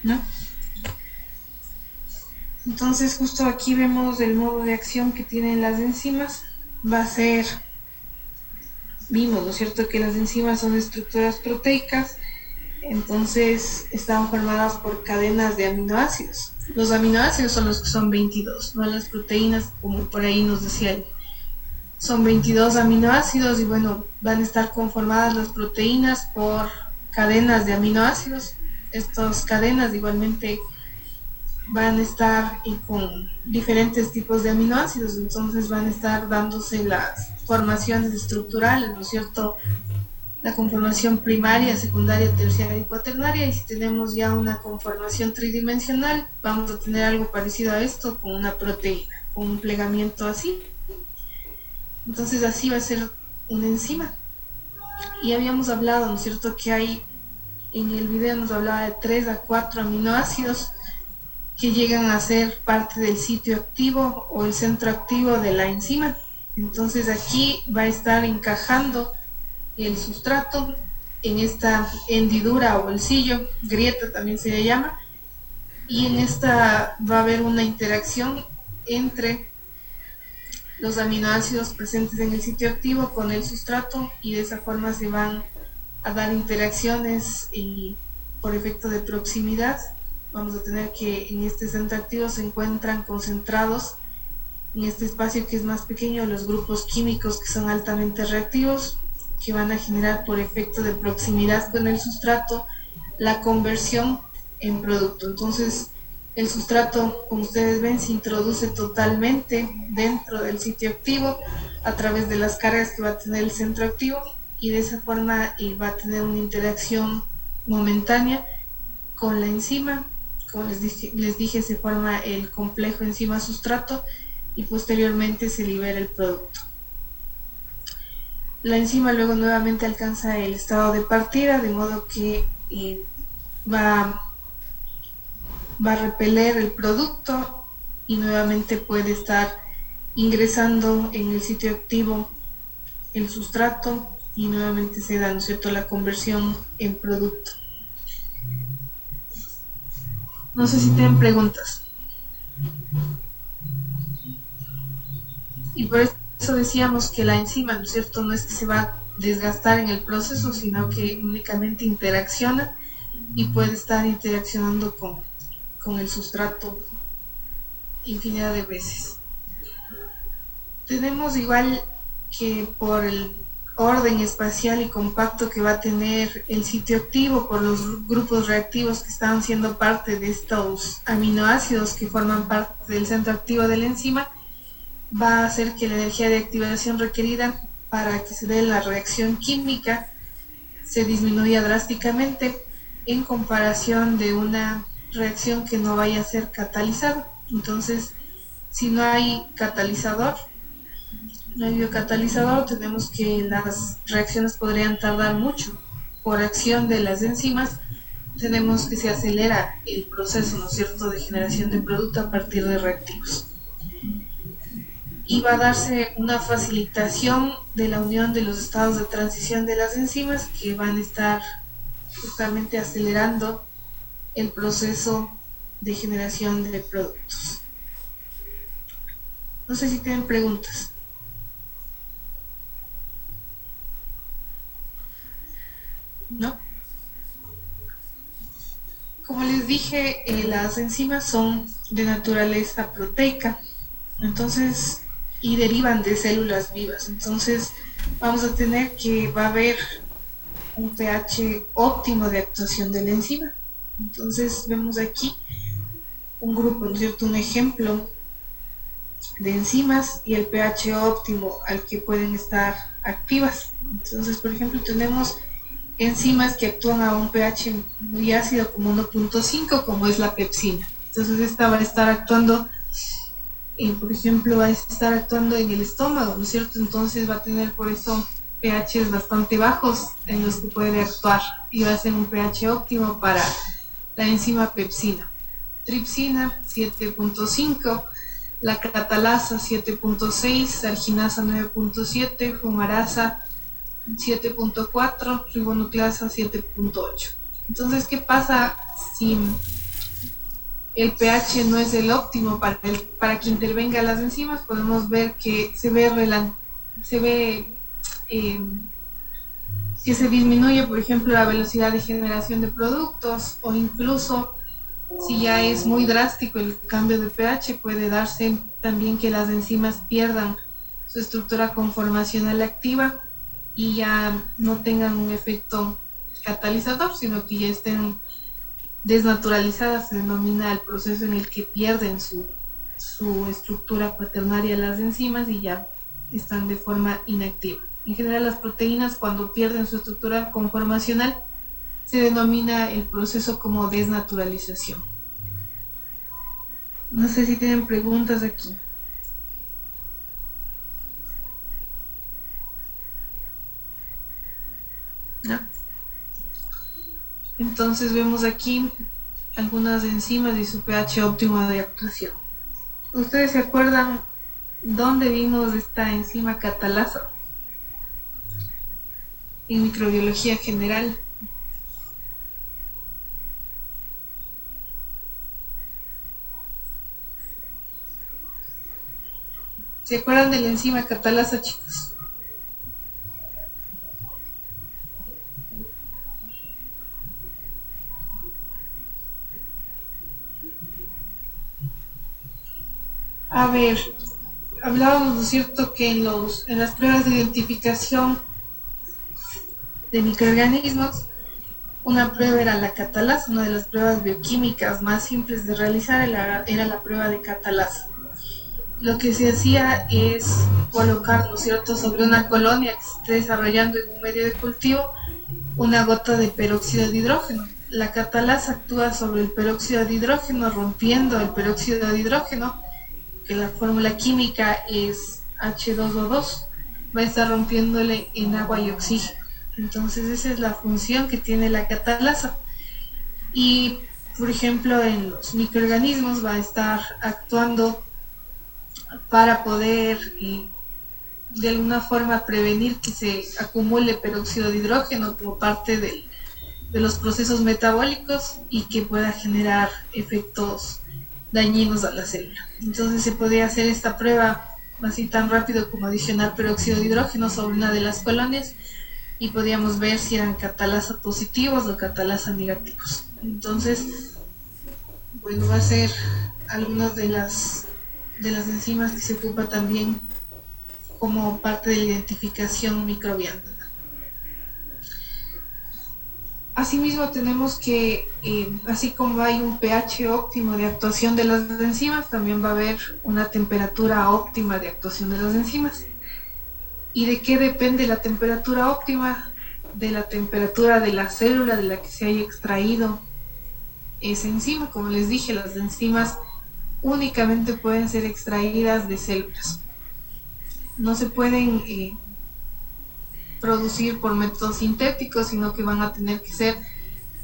¿No? Entonces justo aquí vemos el modo de acción que tienen las enzimas. Va a ser, vimos, ¿no es cierto?, que las enzimas son estructuras proteicas, entonces están formadas por cadenas de aminoácidos. Los aminoácidos son los que son 22, no las proteínas, como por ahí nos decía él. Son 22 aminoácidos y bueno, van a estar conformadas las proteínas por cadenas de aminoácidos. Estas cadenas igualmente van a estar con diferentes tipos de aminoácidos, entonces van a estar dándose las formaciones estructurales, ¿no es cierto?, la conformación primaria, secundaria, terciaria y cuaternaria, y si tenemos ya una conformación tridimensional, vamos a tener algo parecido a esto con una proteína, con un plegamiento así. Entonces así va a ser una enzima. Y habíamos hablado, ¿no es cierto?, que hay, en el video nos hablaba de 3 a 4 aminoácidos que llegan a ser parte del sitio activo o el centro activo de la enzima. Entonces aquí va a estar encajando el sustrato en esta hendidura o bolsillo, grieta también se le llama, y en esta va a haber una interacción entre los aminoácidos presentes en el sitio activo con el sustrato, y de esa forma se van a dar interacciones y por efecto de proximidad vamos a tener que en este centro activo se encuentran concentrados en este espacio que es más pequeño los grupos químicos que son altamente reactivos, que van a generar por efecto de proximidad con el sustrato la conversión en producto. Entonces el sustrato, como ustedes ven, se introduce totalmente dentro del sitio activo a través de las cargas que va a tener el centro activo, y de esa forma va a tener una interacción momentánea con la enzima. Como les dije, se forma el complejo enzima-sustrato y posteriormente se libera el producto. La enzima luego nuevamente alcanza el estado de partida, de modo que va a repeler el producto y nuevamente puede estar ingresando en el sitio activo el sustrato y nuevamente se da, ¿no es cierto?, la conversión en producto. No sé si tienen preguntas. Y por eso decíamos que la enzima, ¿no es cierto?, no es que se va a desgastar en el proceso, sino que únicamente interacciona y puede estar interaccionando con el sustrato infinidad de veces. Tenemos igual que por el orden espacial y compacto que va a tener el sitio activo, por los grupos reactivos que están siendo parte de estos aminoácidos que forman parte del centro activo de la enzima, va a hacer que la energía de activación requerida para que se dé la reacción química se disminuya drásticamente en comparación de una reacción que no vaya a ser catalizada. Entonces, si no hay catalizador, no hay biocatalizador, tenemos que las reacciones podrían tardar mucho. Por acción de las enzimas, tenemos que se acelera el proceso, ¿no es cierto?, de generación de producto a partir de reactivos. Y va a darse una facilitación de la unión de los estados de transición de las enzimas que van a estar justamente acelerando el proceso de generación de productos. No sé si tienen preguntas. ¿No? Como les dije, las enzimas son de naturaleza proteica, entonces, y derivan de células vivas. Entonces, vamos a tener que va a haber un pH óptimo de actuación de la enzima. Entonces, vemos aquí un grupo, ¿no es cierto?, un ejemplo de enzimas y el pH óptimo al que pueden estar activas. Entonces, por ejemplo, tenemos enzimas que actúan a un pH muy ácido como 1.5, como es la pepsina. Entonces esta va a estar actuando, por ejemplo, va a estar actuando en el estómago, ¿no es cierto? Entonces va a tener por eso pHs bastante bajos en los que puede actuar y va a ser un pH óptimo para la enzima pepsina. Tripsina 7.5, la catalasa 7.6, arginasa 9.7, fumarasa 7.4, ribonucleasa 7.8. Entonces, ¿qué pasa si el pH no es el óptimo para que intervenga las enzimas? Podemos ver que que se disminuye, por ejemplo, la velocidad de generación de productos, o incluso si ya es muy drástico el cambio de pH, puede darse también que las enzimas pierdan su estructura conformacional activa y ya no tengan un efecto catalizador, sino que ya estén desnaturalizadas. Se denomina el proceso en el que pierden su estructura cuaternaria las enzimas y ya están de forma inactiva. En general, las proteínas, cuando pierden su estructura conformacional, se denomina el proceso como desnaturalización. No sé si tienen preguntas aquí. ¿No? Entonces vemos aquí algunas enzimas y su pH óptimo de actuación. ¿Ustedes se acuerdan dónde vimos esta enzima catalasa? En microbiología general. ¿Se acuerdan de la enzima catalasa, chicos? A ver, hablábamos, ¿no es cierto?, que en las pruebas de identificación de microorganismos, una prueba era la catalasa. Una de las pruebas bioquímicas más simples de realizar era la prueba de catalasa. Lo que se hacía es colocar, ¿no es cierto?, sobre una colonia que se esté desarrollando en un medio de cultivo, una gota de peróxido de hidrógeno. La catalasa actúa sobre el peróxido de hidrógeno, rompiendo el peróxido de hidrógeno, que la fórmula química es H2O2, va a estar rompiéndole en agua y oxígeno. Entonces esa es la función que tiene la catalasa. Y, por ejemplo, en los microorganismos va a estar actuando para poder de alguna forma prevenir que se acumule peróxido de hidrógeno como parte de los procesos metabólicos y que pueda generar efectos dañinos a la célula. Entonces se podría hacer esta prueba así tan rápido como adicionar peróxido de hidrógeno sobre una de las colonias y podíamos ver si eran catalasa positivos o catalasa negativos. Entonces, bueno, va a ser algunas de las enzimas que se ocupa también como parte de la identificación microbiana. Asimismo, tenemos que, así como hay un pH óptimo de actuación de las enzimas, también va a haber una temperatura óptima de actuación de las enzimas. ¿Y de qué depende la temperatura óptima? De la temperatura de la célula de la que se haya extraído esa enzima. Como les dije, las enzimas únicamente pueden ser extraídas de células. No se pueden producir por métodos sintéticos, sino que van a tener que ser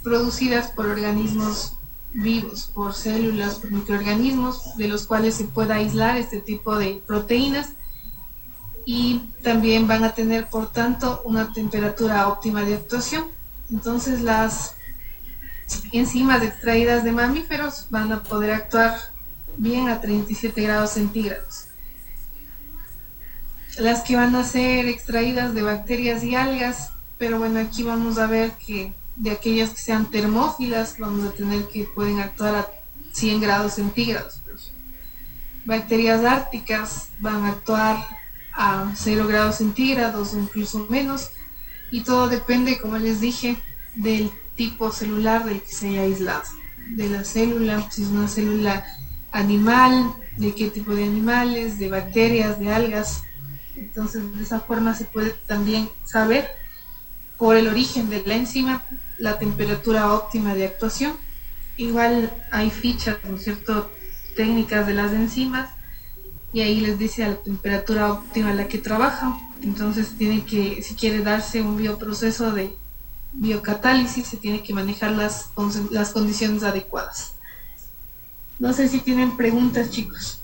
producidas por organismos vivos, por células, por microorganismos, de los cuales se pueda aislar este tipo de proteínas, y también van a tener, por tanto, una temperatura óptima de actuación. Entonces las enzimas extraídas de mamíferos van a poder actuar bien a 37 grados centígrados. Las que van a ser extraídas de bacterias y algas, pero bueno, aquí vamos a ver que de aquellas que sean termófilas vamos a tener que pueden actuar a 100 grados centígrados. Bacterias árticas van a actuar a 0 grados centígrados o incluso menos, y todo depende, como les dije, del tipo celular del que se haya aislado, de la célula, si es una célula animal, de qué tipo de animales, de bacterias, de algas. Entonces, de esa forma se puede también saber por el origen de la enzima la temperatura óptima de actuación. Igual hay fichas, ¿no es cierto?, técnicas de las enzimas, y ahí les dice a la temperatura óptima a la que trabaja. Entonces tiene que, si quiere darse un bioproceso de biocatálisis, se tiene que manejar las condiciones adecuadas. No sé si tienen preguntas, chicos.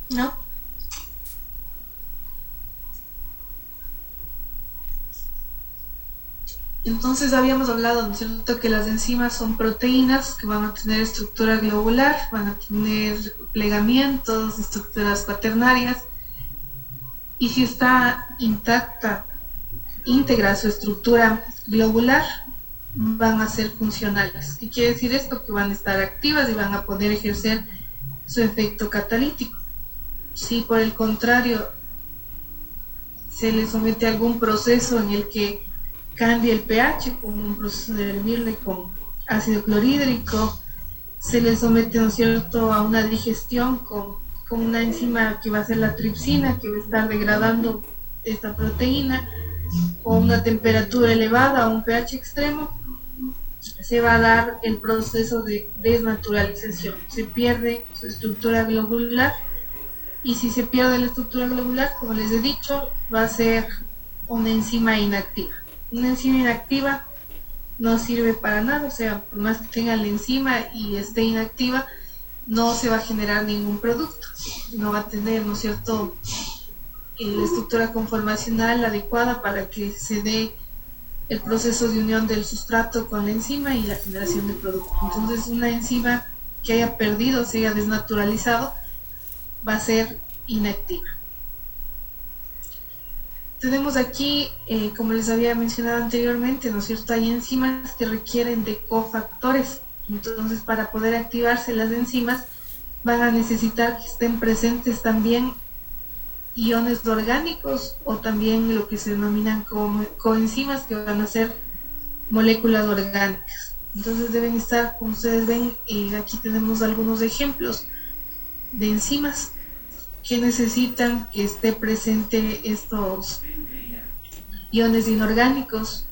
¿No? Entonces habíamos hablado, ¿no es cierto?, que las enzimas son proteínas que van a tener estructura globular, van a tener plegamientos, estructuras cuaternarias, y si está intacta, íntegra su estructura globular, van a ser funcionales. ¿Qué quiere decir esto? Que van a estar activas y van a poder ejercer su efecto catalítico. Si por el contrario se le somete a algún proceso en el que cambia el pH, como un proceso de hervirle con ácido clorhídrico, se le somete, ¿no es cierto?, a una digestión con una enzima que va a ser la tripsina, que va a estar degradando esta proteína, o una temperatura elevada, a un pH extremo, se va a dar el proceso de desnaturalización. Se pierde su estructura globular, y si se pierde la estructura globular, como les he dicho, va a ser una enzima inactiva. Una enzima inactiva no sirve para nada, o sea, por más que tenga la enzima y esté inactiva, no se va a generar ningún producto, no va a tener, ¿no es cierto?, la estructura conformacional adecuada para que se dé el proceso de unión del sustrato con la enzima y la generación de producto. Entonces, una enzima que haya perdido, se haya desnaturalizado, va a ser inactiva. Tenemos aquí, como les había mencionado anteriormente, ¿no es cierto?, hay enzimas que requieren de cofactores. Entonces, para poder activarse las enzimas, van a necesitar que estén presentes también iones orgánicos, o también lo que se denominan como coenzimas, que van a ser moléculas orgánicas. Entonces deben estar, como ustedes ven, aquí tenemos algunos ejemplos de enzimas que necesitan que esté presente estos iones inorgánicos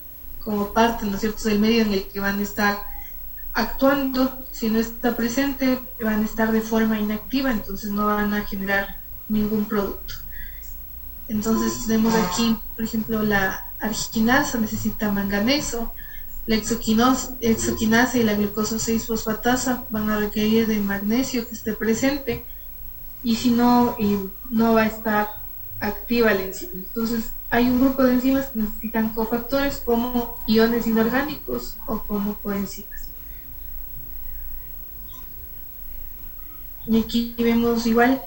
como parte, ¿no es cierto?, del medio en el que van a estar actuando. Si no está presente, van a estar de forma inactiva, entonces no van a generar ningún producto. Entonces tenemos aquí, por ejemplo, la arginasa necesita manganeso, la hexoquinasa y la glucosa 6-fosfatasa van a requerir de magnesio que esté presente, y si no, no va a estar activa la enzima. Entonces hay un grupo de enzimas que necesitan cofactores como iones inorgánicos o como coenzimas. Y aquí vemos igual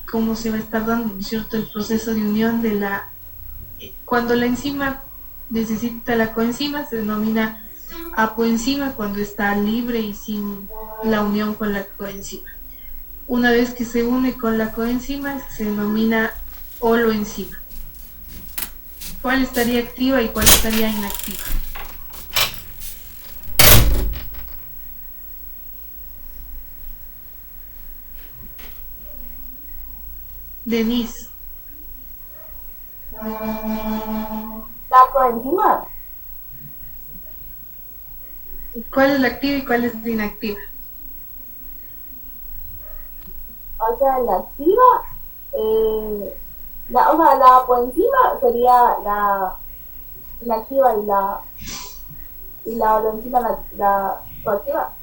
cómo se va a estar dando, ¿no es cierto?, el proceso de unión de la... Cuando la enzima necesita la coenzima, se denomina apoenzima cuando está libre y sin la unión con la coenzima. Una vez que se une con la coenzima, se denomina holoenzima. ¿Cuál estaría activa y cuál estaría inactiva? Denise. La coenzima. ¿Cuál es la activa y cuál es la inactiva? O sea, la activa, la coenzima sería la activa y la holoenzima la coactiva.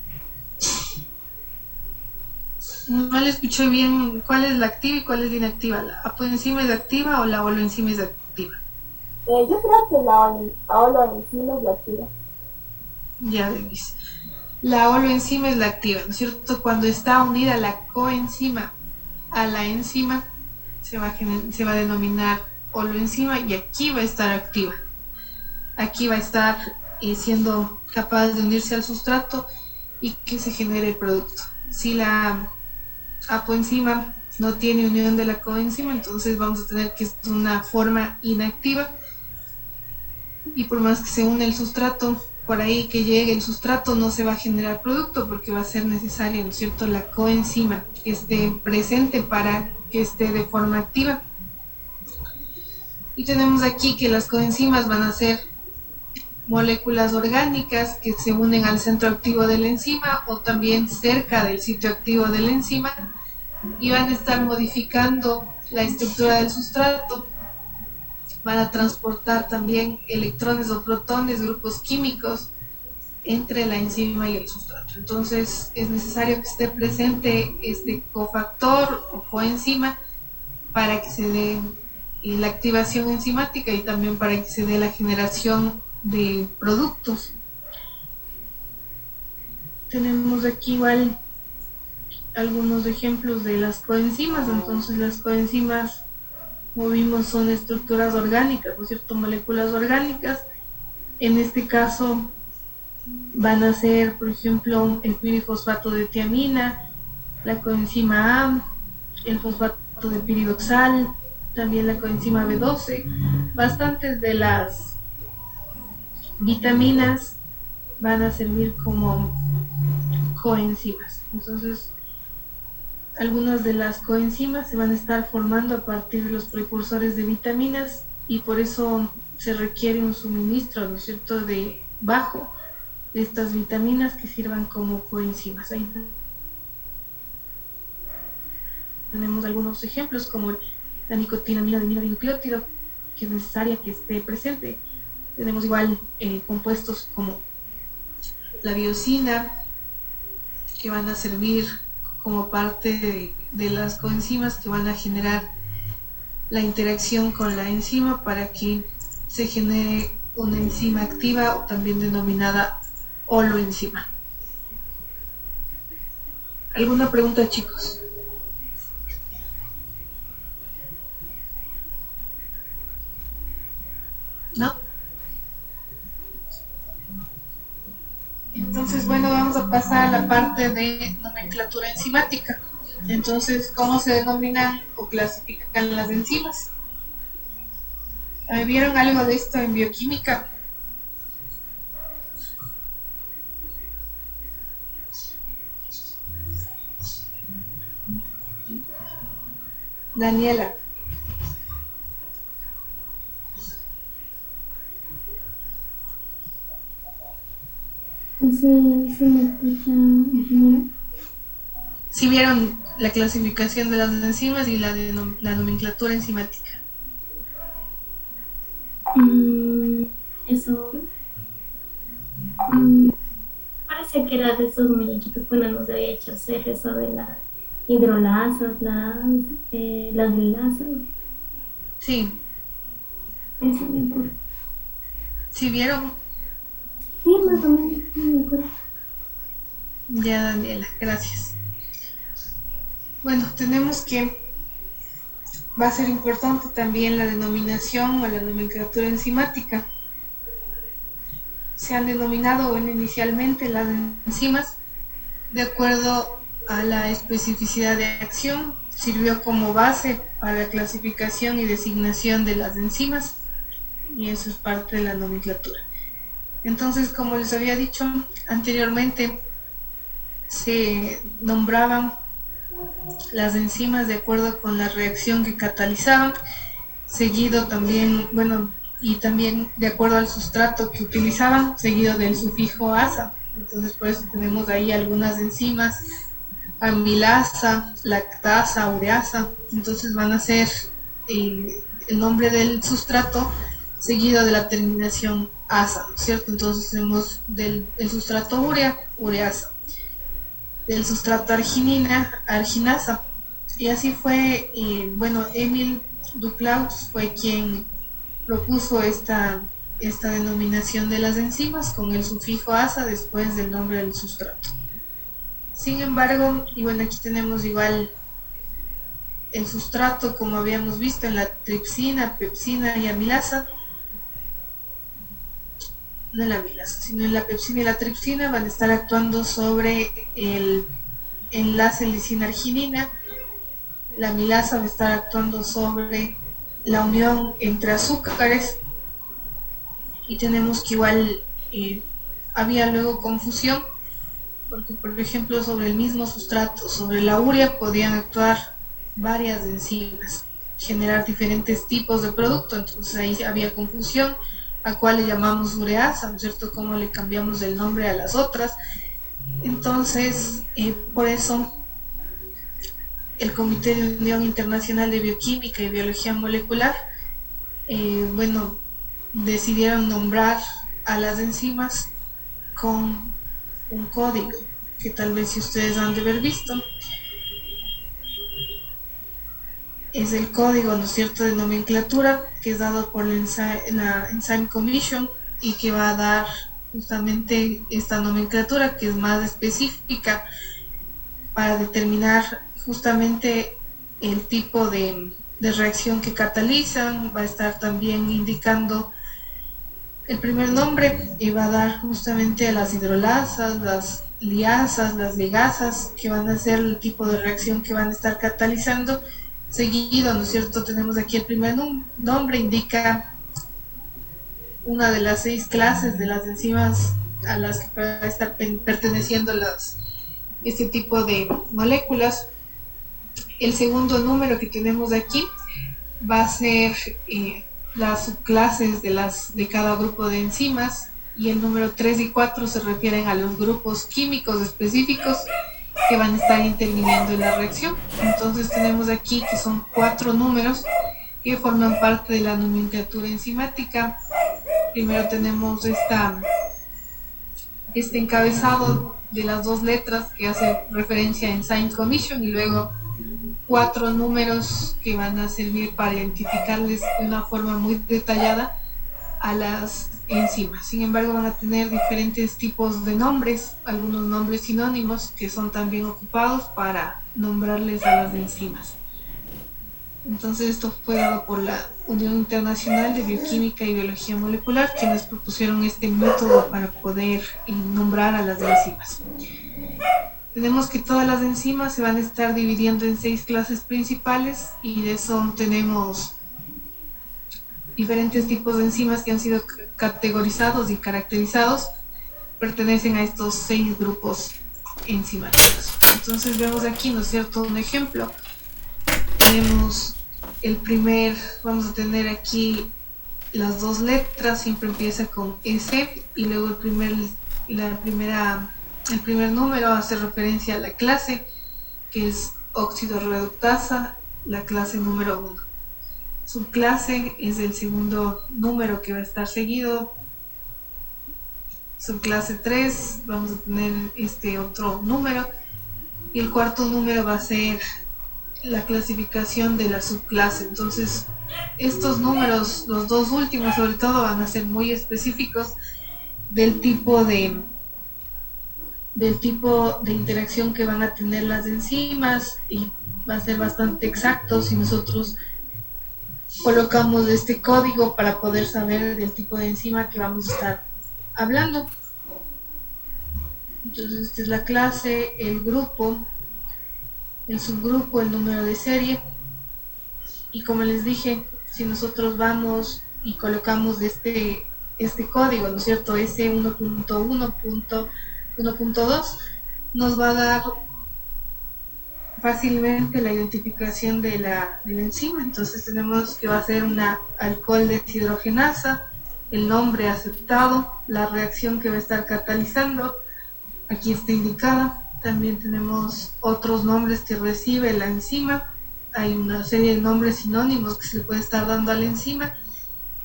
No le escuché bien cuál es la activa y cuál es la inactiva. ¿La apoenzima es activa o la holoenzima es activa? Yo creo que la holoenzima es la activa. Ya, Denise. La holoenzima es la activa, ¿no es cierto? Cuando está unida la coenzima a la enzima, se va a denominar holoenzima, y aquí va a estar activa. Aquí va a estar siendo capaz de unirse al sustrato y que se genere el producto. Si la apoenzima no tiene unión de la coenzima, entonces vamos a tener que es una forma inactiva, y por más que se une el sustrato, por ahí que llegue el sustrato no se va a generar producto porque va a ser necesaria, ¿no es cierto?, la coenzima que esté presente para que esté de forma activa. Y tenemos aquí que las coenzimas van a ser moléculas orgánicas que se unen al centro activo de la enzima o también cerca del sitio activo de la enzima y van a estar modificando la estructura del sustrato, van a transportar también electrones o protones, grupos químicos, entre la enzima y el sustrato. Entonces es necesario que esté presente este cofactor o coenzima para que se dé la activación enzimática y también para que se dé la generación de productos. Tenemos aquí igual algunos ejemplos de las coenzimas. Entonces las coenzimas, como vimos, son estructuras orgánicas, ¿no es cierto?, moléculas orgánicas. En este caso van a ser, por ejemplo, el pirifosfato de tiamina, la coenzima A, el fosfato de piridoxal, también la coenzima B12. Bastantes de las vitaminas van a servir como coenzimas. Entonces, algunas de las coenzimas se van a estar formando a partir de los precursores de vitaminas y por eso se requiere un suministro, ¿no es cierto?, de bajo de estas vitaminas que sirvan como coenzimas. Ahí tenemos algunos ejemplos como la nicotinamida de aminonucleótido, que es necesaria que esté presente. Tenemos igual compuestos como la biosina, que van a servir como parte de las coenzimas que van a generar la interacción con la enzima para que se genere una enzima activa o también denominada holoenzima. ¿Alguna pregunta, chicos? ¿No? Entonces, bueno, vamos a pasar a la parte de nomenclatura enzimática. Entonces, ¿cómo se denominan o clasifican las enzimas? ¿Vieron algo de esto en bioquímica? Daniela. Sí, me escucha, ingeniero. ¿Sí vieron la clasificación de las enzimas y la nomenclatura enzimática? Eso parece que era de esos muñequitos que uno nos había hecho hacer, eso de las hidrolasas, las lilasas. Sí. Eso me acuerdo. ¿Sí vieron? Sí, más o menos, me acuerdo. Ya, Daniela, gracias. Bueno, tenemos que va a ser importante también la denominación o la nomenclatura enzimática. Se han denominado inicialmente las enzimas de acuerdo a la especificidad de acción, sirvió como base para la clasificación y designación de las enzimas y eso es parte de la nomenclatura. Entonces, como les había dicho anteriormente, se nombraban las enzimas de acuerdo con la reacción que catalizaban, seguido también, y también de acuerdo al sustrato que utilizaban, seguido del sufijo asa. Entonces, por eso tenemos ahí algunas enzimas, amilasa, lactasa, ureasa. Entonces van a ser el nombre del sustrato seguido de la terminación asa, ¿cierto? Entonces tenemos del sustrato urea, ureasa, del sustrato arginina, arginasa. Y así fue, Emil Duclaus fue quien propuso esta denominación de las enzimas con el sufijo asa después del nombre del sustrato. Sin embargo, y bueno, aquí tenemos igual el sustrato como habíamos visto en la tripsina, pepsina y amilasa. No en la amilasa, sino en la pepsina y la tripsina van a estar actuando sobre el enlace lisina-arginina, la amilasa va a estar actuando sobre la unión entre azúcares, y tenemos que igual había luego confusión porque, por ejemplo, sobre el mismo sustrato, sobre la urea, podían actuar varias enzimas, generar diferentes tipos de producto. Entonces ahí había confusión a cuál le llamamos ureasa, ¿no es cierto? Cómo le cambiamos el nombre a las otras. Entonces, por eso el Comité de Unión Internacional de Bioquímica y Biología Molecular, bueno, decidieron nombrar a las enzimas con un código que tal vez si ustedes han de haber visto. Es el código, ¿no es cierto?, de nomenclatura que es dado por la Enzyme Commission, y que va a dar justamente esta nomenclatura que es más específica para determinar justamente el tipo de reacción que catalizan. Va a estar también indicando el primer nombre, y va a dar justamente a las hidrolasas, las liasas, las ligasas, que van a ser el tipo de reacción que van a estar catalizando. Seguido, ¿no es cierto?, tenemos aquí el primer nombre, indica una de las 6 clases de las enzimas a las que va a estar perteneciendo este tipo de moléculas. El segundo número que tenemos aquí va a ser las subclases de cada grupo de enzimas, y el número 3 y 4 se refieren a los grupos químicos específicos que van a estar interviniendo en la reacción. Entonces tenemos aquí que son 4 números que forman parte de la nomenclatura enzimática. Primero tenemos este encabezado de las 2 letras que hace referencia a Enzyme Commission, y luego 4 números que van a servir para identificarles de una forma muy detallada a las enzimas. Sin embargo, van a tener diferentes tipos de nombres, algunos nombres sinónimos que son también ocupados para nombrarles a las enzimas. Entonces esto fue dado por la Unión Internacional de Bioquímica y Biología Molecular, quienes propusieron este método para poder nombrar a las enzimas. Tenemos que todas las enzimas se van a estar dividiendo en 6 clases principales, y de eso tenemos diferentes tipos de enzimas que han sido categorizados y caracterizados, pertenecen a estos 6 grupos enzimáticos. Entonces vemos aquí, ¿no es cierto?, un ejemplo. Tenemos vamos a tener aquí las 2 letras, siempre empieza con S, y luego el primer número hace referencia a la clase, que es óxido reductasa, la clase número 1. Subclase es el segundo número que va a estar seguido. Subclase 3, vamos a tener este otro número, y el cuarto número va a ser la clasificación de la subclase. Entonces estos números, los 2 últimos sobre todo, van a ser muy específicos del tipo de interacción que van a tener las enzimas, y va a ser bastante exacto si nosotros colocamos este código para poder saber del tipo de enzima que vamos a estar hablando. Entonces esta es la clase, el grupo, el subgrupo, el número de serie, y como les dije, si nosotros vamos y colocamos este código, ¿no es cierto?, S1.1.1.2, nos va a dar fácilmente la identificación de la enzima. Entonces tenemos que va a ser una alcohol deshidrogenasa, el nombre aceptado, la reacción que va a estar catalizando, aquí está indicada. También tenemos otros nombres que recibe la enzima, hay una serie de nombres sinónimos que se le puede estar dando a la enzima.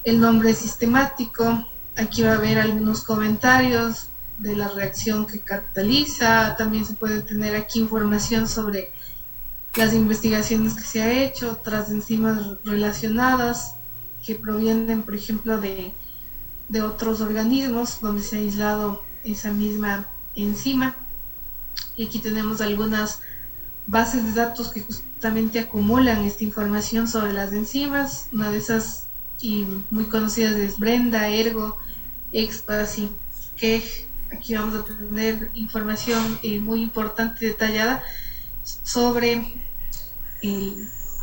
El nombre sistemático, aquí va a haber algunos comentarios de la reacción que cataliza. También se puede tener aquí información sobre las investigaciones que se ha hecho, otras enzimas relacionadas que provienen, por ejemplo, de otros organismos donde se ha aislado esa misma enzima. Y aquí tenemos algunas bases de datos que justamente acumulan esta información sobre las enzimas. Una de esas y muy conocidas es Brenda, Ergo, Expas y Keg. Aquí vamos a tener información muy importante y detallada sobre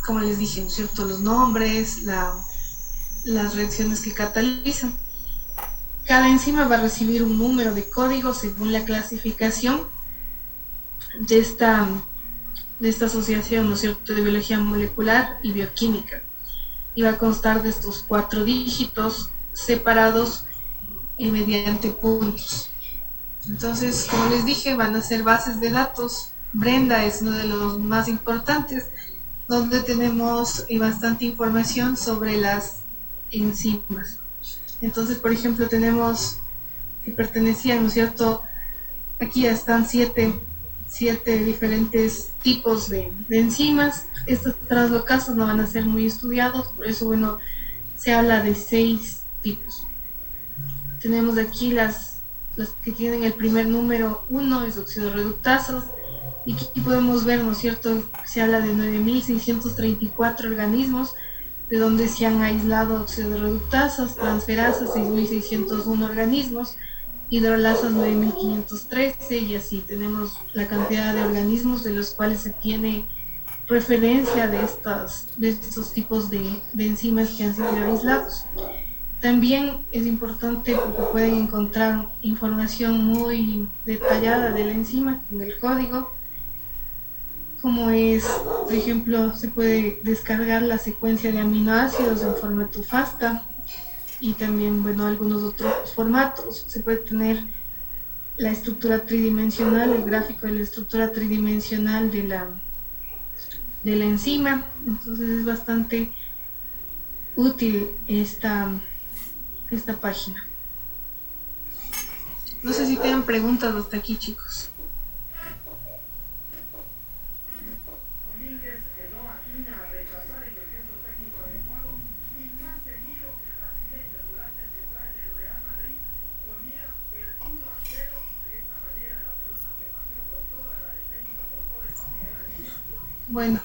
como les dije, ¿no es cierto?, los nombres, las reacciones que catalizan. Cada enzima va a recibir un número de código según la clasificación de esta asociación, ¿no es cierto?, de biología molecular y bioquímica. Y va a constar de estos 4 dígitos separados mediante puntos. Entonces, como les dije, van a ser bases de datos. Brenda es uno de los más importantes, donde tenemos bastante información sobre las enzimas. Entonces, por ejemplo, tenemos que pertenecían, ¿no es cierto? Aquí ya están 7 diferentes tipos de enzimas. Estos translocasos no van a ser muy estudiados, por eso, bueno, se habla de 6 tipos. Tenemos aquí las que tienen el primer número 1, es oxidorreductasas, y aquí podemos ver, ¿no es cierto?, se habla de 9.634 organismos, de donde se han aislado oxidorreductasas, transferasas 6.601 organismos, hidrolasas 9.513, y así tenemos la cantidad de organismos de los cuales se tiene referencia de estos tipos de enzimas que han sido aislados. También es importante porque pueden encontrar información muy detallada de la enzima con el código, como es, por ejemplo, se puede descargar la secuencia de aminoácidos en formato FASTA y también, bueno, algunos otros formatos. Se puede tener la estructura tridimensional, el gráfico de la estructura tridimensional de la enzima. Entonces es bastante útil esta página. No sé si tienen preguntas hasta aquí, chicos. Bueno,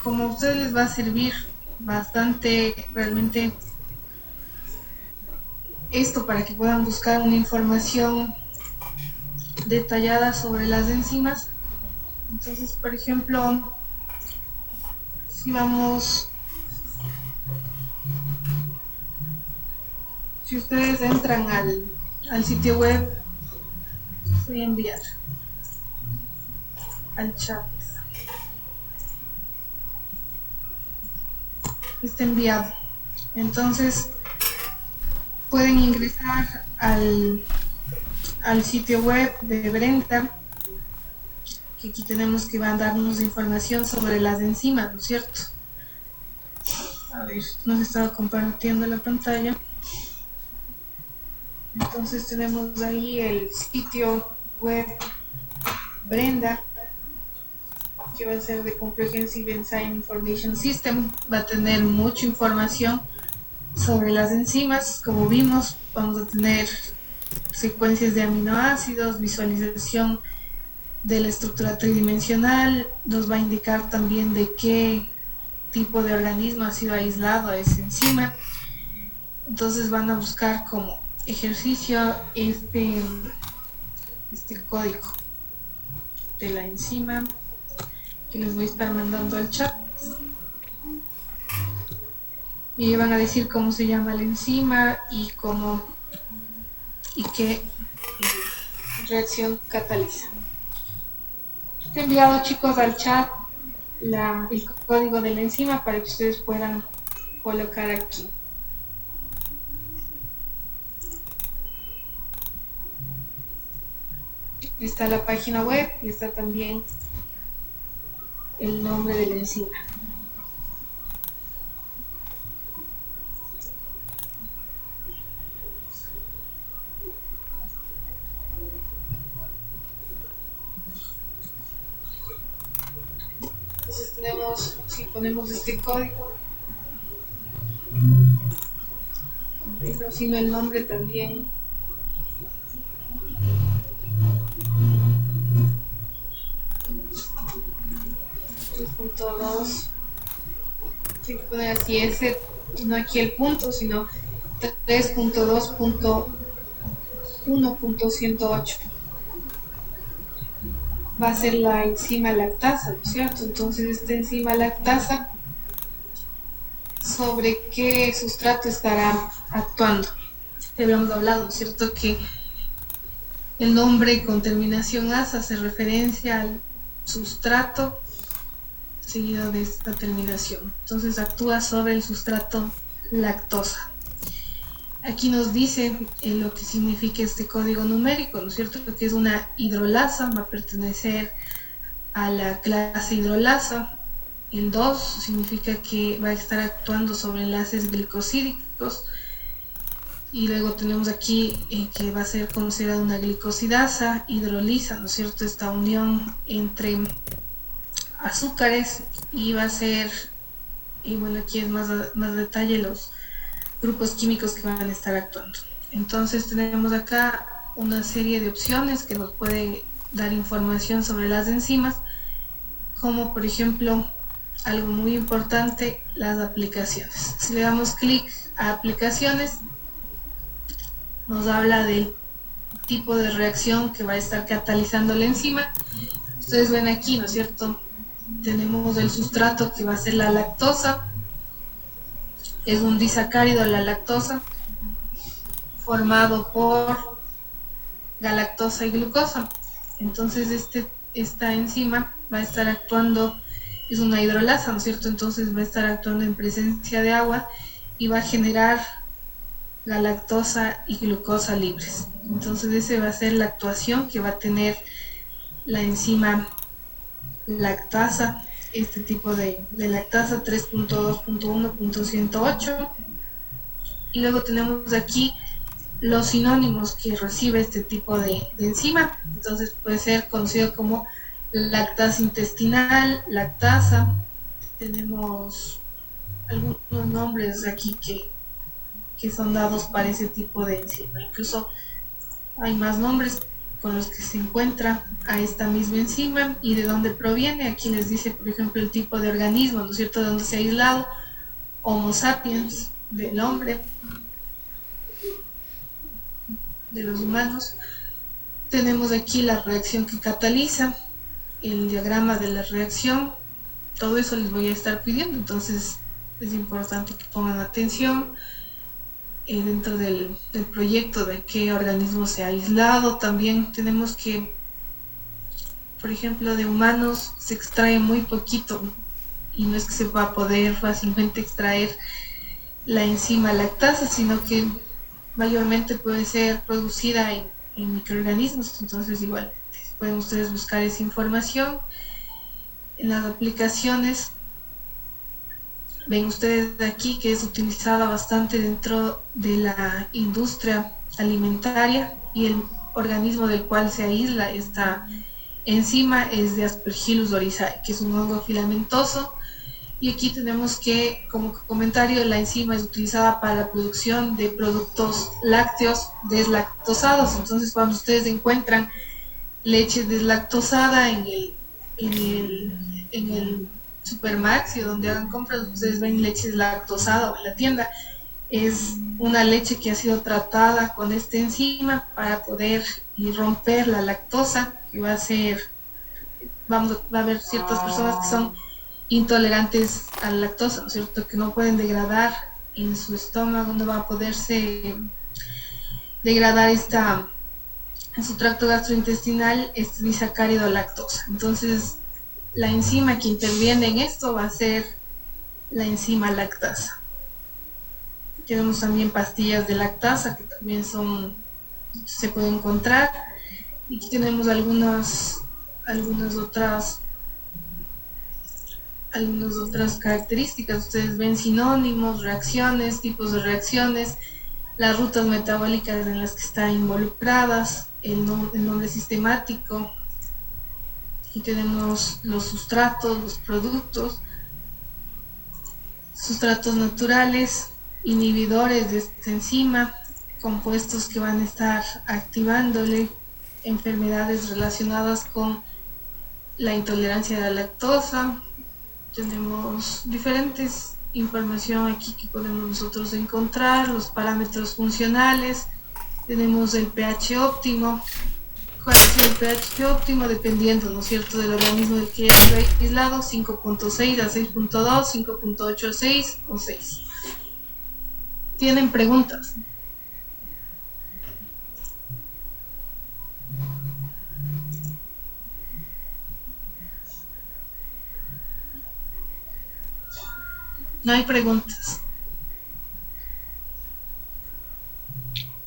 como a ustedes les va a servir bastante realmente esto para que puedan buscar una información detallada sobre las enzimas. Entonces, por ejemplo, si ustedes entran al sitio web, voy a enviar al chat. Está enviado. Entonces pueden ingresar al sitio web de Brenda, que aquí tenemos que va a darnos información sobre las enzimas, ¿no es cierto? A ver, nos estaba compartiendo la pantalla. Entonces tenemos ahí el sitio web Brenda, que va a ser de Comprehensive Enzyme Information System. Va a tener mucha información sobre las enzimas. Como vimos, vamos a tener secuencias de aminoácidos, visualización de la estructura tridimensional, nos va a indicar también de qué tipo de organismo ha sido aislado a esa enzima. Entonces van a buscar como ejercicio este código de la enzima, que les voy a estar mandando al chat, y van a decir cómo se llama la enzima y qué reacción cataliza. Está enviado, chicos, al chat el código de la enzima para que ustedes puedan colocar aquí. Está la página web y está también el nombre de la enzima. Entonces si ponemos este código, sino el nombre también. .2, hay que poner así ese, no aquí el punto, sino 3.2.1.108. va a ser la enzima lactasa, ¿no es cierto? Entonces esta enzima lactasa, ¿sobre qué sustrato estará actuando? Habíamos hablado, ¿no es cierto?, que el nombre con terminación asa hace referencia al sustrato seguido de esta terminación. Entonces actúa sobre el sustrato lactosa. Aquí nos dice lo que significa este código numérico, ¿no es cierto?, que es una hidrolasa, va a pertenecer a la clase hidrolasa. El 2 significa que va a estar actuando sobre enlaces glicosídicos. Y luego tenemos aquí que va a ser considerada una glicosidasa, hidroliza, ¿no es cierto?, esta unión entre azúcares, y va a ser, y bueno, aquí es más detalle los grupos químicos que van a estar actuando. Entonces tenemos acá una serie de opciones que nos pueden dar información sobre las enzimas, como por ejemplo, algo muy importante, las aplicaciones. Si le damos clic a aplicaciones, nos habla del tipo de reacción que va a estar catalizando la enzima. Ustedes ven aquí, ¿no es cierto?, tenemos el sustrato que va a ser la lactosa. Es un disacárido, la lactosa, formado por galactosa y glucosa. Entonces esta enzima va a estar actuando, es una hidrolasa, ¿no es cierto?, entonces va a estar actuando en presencia de agua y va a generar galactosa y glucosa libres. Entonces esa va a ser la actuación que va a tener la enzima lactasa, este tipo de lactasa 3.2.1.108. y luego tenemos aquí los sinónimos que recibe este tipo de enzima. Entonces puede ser conocido como lactasa intestinal, lactasa. Tenemos algunos nombres aquí que son dados para ese tipo de enzima. Incluso hay más nombres con los que se encuentra a esta misma enzima y de dónde proviene. Aquí les dice, por ejemplo, el tipo de organismo, ¿no es cierto?, de dónde se ha aislado. Homo sapiens, del hombre, de los humanos. Tenemos aquí la reacción que cataliza, el diagrama de la reacción. Todo eso les voy a estar pidiendo, entonces es importante que pongan atención dentro del proyecto de qué organismo se ha aislado. También tenemos que, por ejemplo, de humanos se extrae muy poquito y no es que se va a poder fácilmente extraer la enzima lactasa, sino que mayormente puede ser producida en microorganismos. Entonces igual pueden ustedes buscar esa información en las aplicaciones. Ven ustedes aquí que es utilizada bastante dentro de la industria alimentaria, y el organismo del cual se aísla esta enzima es de Aspergillus oryzae, que es un hongo filamentoso. Y aquí tenemos que, como comentario, la enzima es utilizada para la producción de productos lácteos deslactosados. Entonces, cuando ustedes encuentran leche deslactosada en el Supermaxi o donde hagan compras, ustedes ven leche deslactosada o en la tienda, es una leche que ha sido tratada con esta enzima para poder romper la lactosa, y va a haber ciertas personas que son intolerantes a la lactosa, ¿no es cierto?, que no pueden degradar en su estómago, no va a poderse degradar en su tracto gastrointestinal este disacárido lactosa. Entonces la enzima que interviene en esto va a ser la enzima lactasa. Tenemos también pastillas de lactasa que también se pueden encontrar, y aquí tenemos algunas otras características. Ustedes ven sinónimos, reacciones, tipos de reacciones, las rutas metabólicas en las que están involucradas, el nombre sistemático. Aquí tenemos los sustratos, los productos, sustratos naturales, inhibidores de esta enzima, compuestos que van a estar activándole, enfermedades relacionadas con la intolerancia a la lactosa. Tenemos diferentes información aquí que podemos nosotros encontrar, los parámetros funcionales, tenemos el pH óptimo cuál es el pH óptimo dependiendo, ¿no es cierto?, del organismo del que haya aislado, 5.6 a 6.2, 5.8 a 6 o 6. ¿Tienen preguntas? No hay preguntas.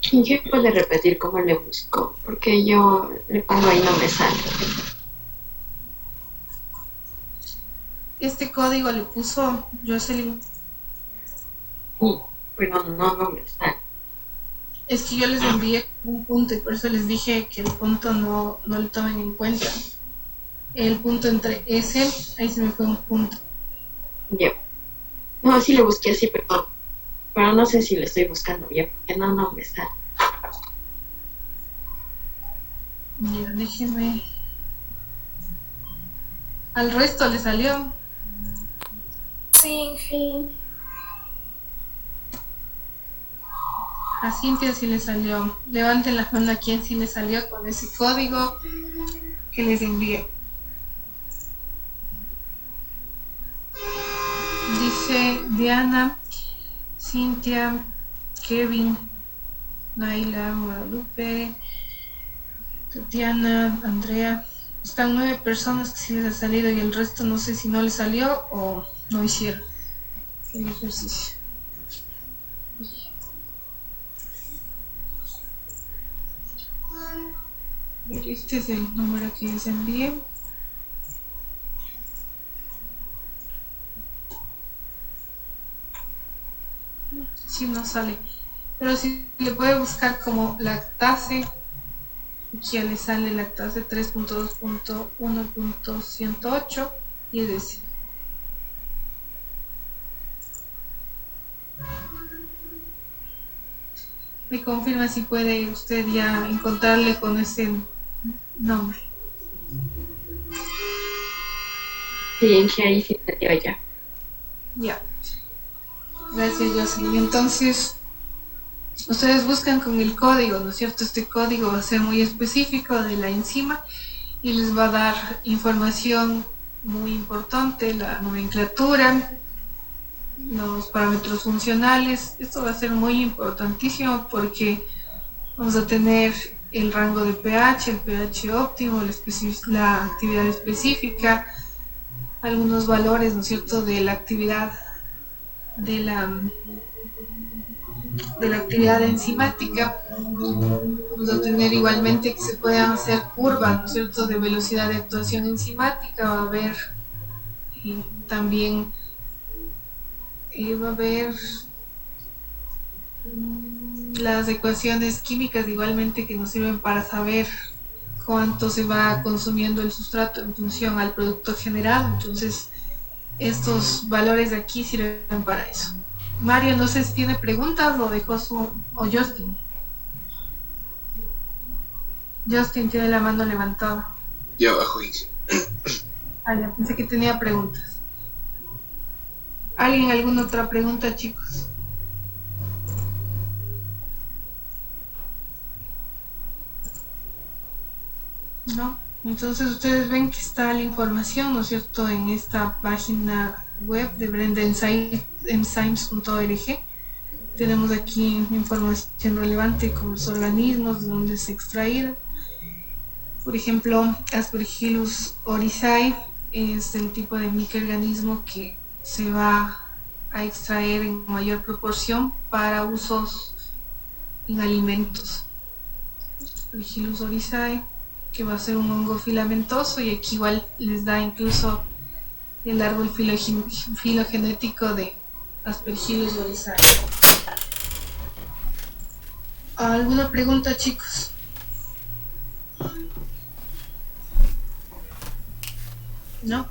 ¿Quién puede repetir cómo le busco? Porque yo le pongo y no me sale. Este código le puso Jocelyn. Sí, pero no me sale. Es que yo les envié un punto y por eso les dije que el punto no lo tomen en cuenta. El punto entre ese, ahí se me fue un punto. Ya. No, sí lo busqué así, pero no sé si le estoy buscando bien, porque no me sale. Ya, déjeme. Al resto le salió. Sí. A Cintia sí le salió. Levanten la mano a quien sí le salió con ese código que les envié. Dice Diana, Cintia, Kevin, Naila, Guadalupe, Tatiana, Andrea. Están 9 personas que sí les ha salido y el resto no sé si no les salió o no hicieron el ejercicio. Este es el número que les envié. Sí, no sale. Pero si le puede buscar como lactase, ya le sale lactase 3.2.1.108 y es ese. Me confirma si puede usted ya encontrarle con ese nombre. Sí, ahí sí te dio ya. Ya. Gracias, Jocelyn. Entonces, ustedes buscan con el código, ¿no es cierto? Este código va a ser muy específico de la enzima y les va a dar información muy importante, la nomenclatura, los parámetros funcionales. Esto va a ser muy importantísimo porque vamos a tener el rango de pH, el pH óptimo, la actividad específica, algunos valores, ¿no es cierto?, de la actividad de la actividad enzimática. Vamos a tener igualmente que se puedan hacer curvas, ¿no es cierto?, de velocidad de actuación enzimática. Va a haber también va a haber las ecuaciones químicas igualmente que nos sirven para saber cuánto se va consumiendo el sustrato en función al producto generado. Entonces, estos valores de aquí sirven para eso. Mario, no sé si tiene preguntas o dejó o Justin. Justin tiene la mano levantada. Yo abajo hice. Ya pensé que tenía preguntas. ¿Alguien alguna otra pregunta, chicos? ¿No? Entonces ustedes ven que está la información, ¿no es cierto?, en esta página web de brendaenzymes.org. Tenemos aquí información relevante como los organismos, de dónde se extraían. Por ejemplo, Aspergillus oryzae es el tipo de microorganismo que se va a extraer en mayor proporción para usos en alimentos. Aspergillus oryzae, que va a ser un hongo filamentoso, y aquí igual les da incluso el árbol filogenético de Aspergillus oryzae. ¿Alguna pregunta, chicos? ¿No?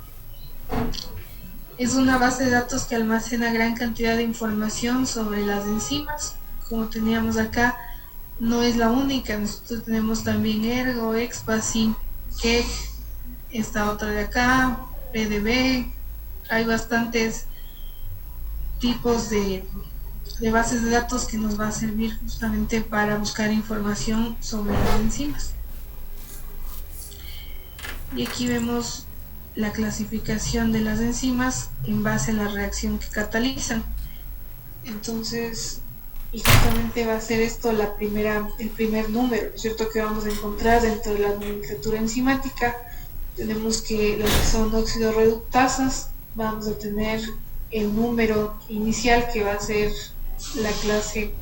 Es una base de datos que almacena gran cantidad de información sobre las enzimas. Como teníamos acá, no es la única. Nosotros tenemos también Ergo, Expacy, Keck, esta otra de acá, PDB. Hay bastantes tipos de bases de datos que nos va a servir justamente para buscar información sobre las enzimas. Y aquí vemos la clasificación de las enzimas en base a la reacción que catalizan. Entonces, y justamente va a ser esto el primer número, ¿no es cierto?, que vamos a encontrar dentro de la nomenclatura enzimática. Tenemos que los que son oxidorreductasas, vamos a tener el número inicial que va a ser la clase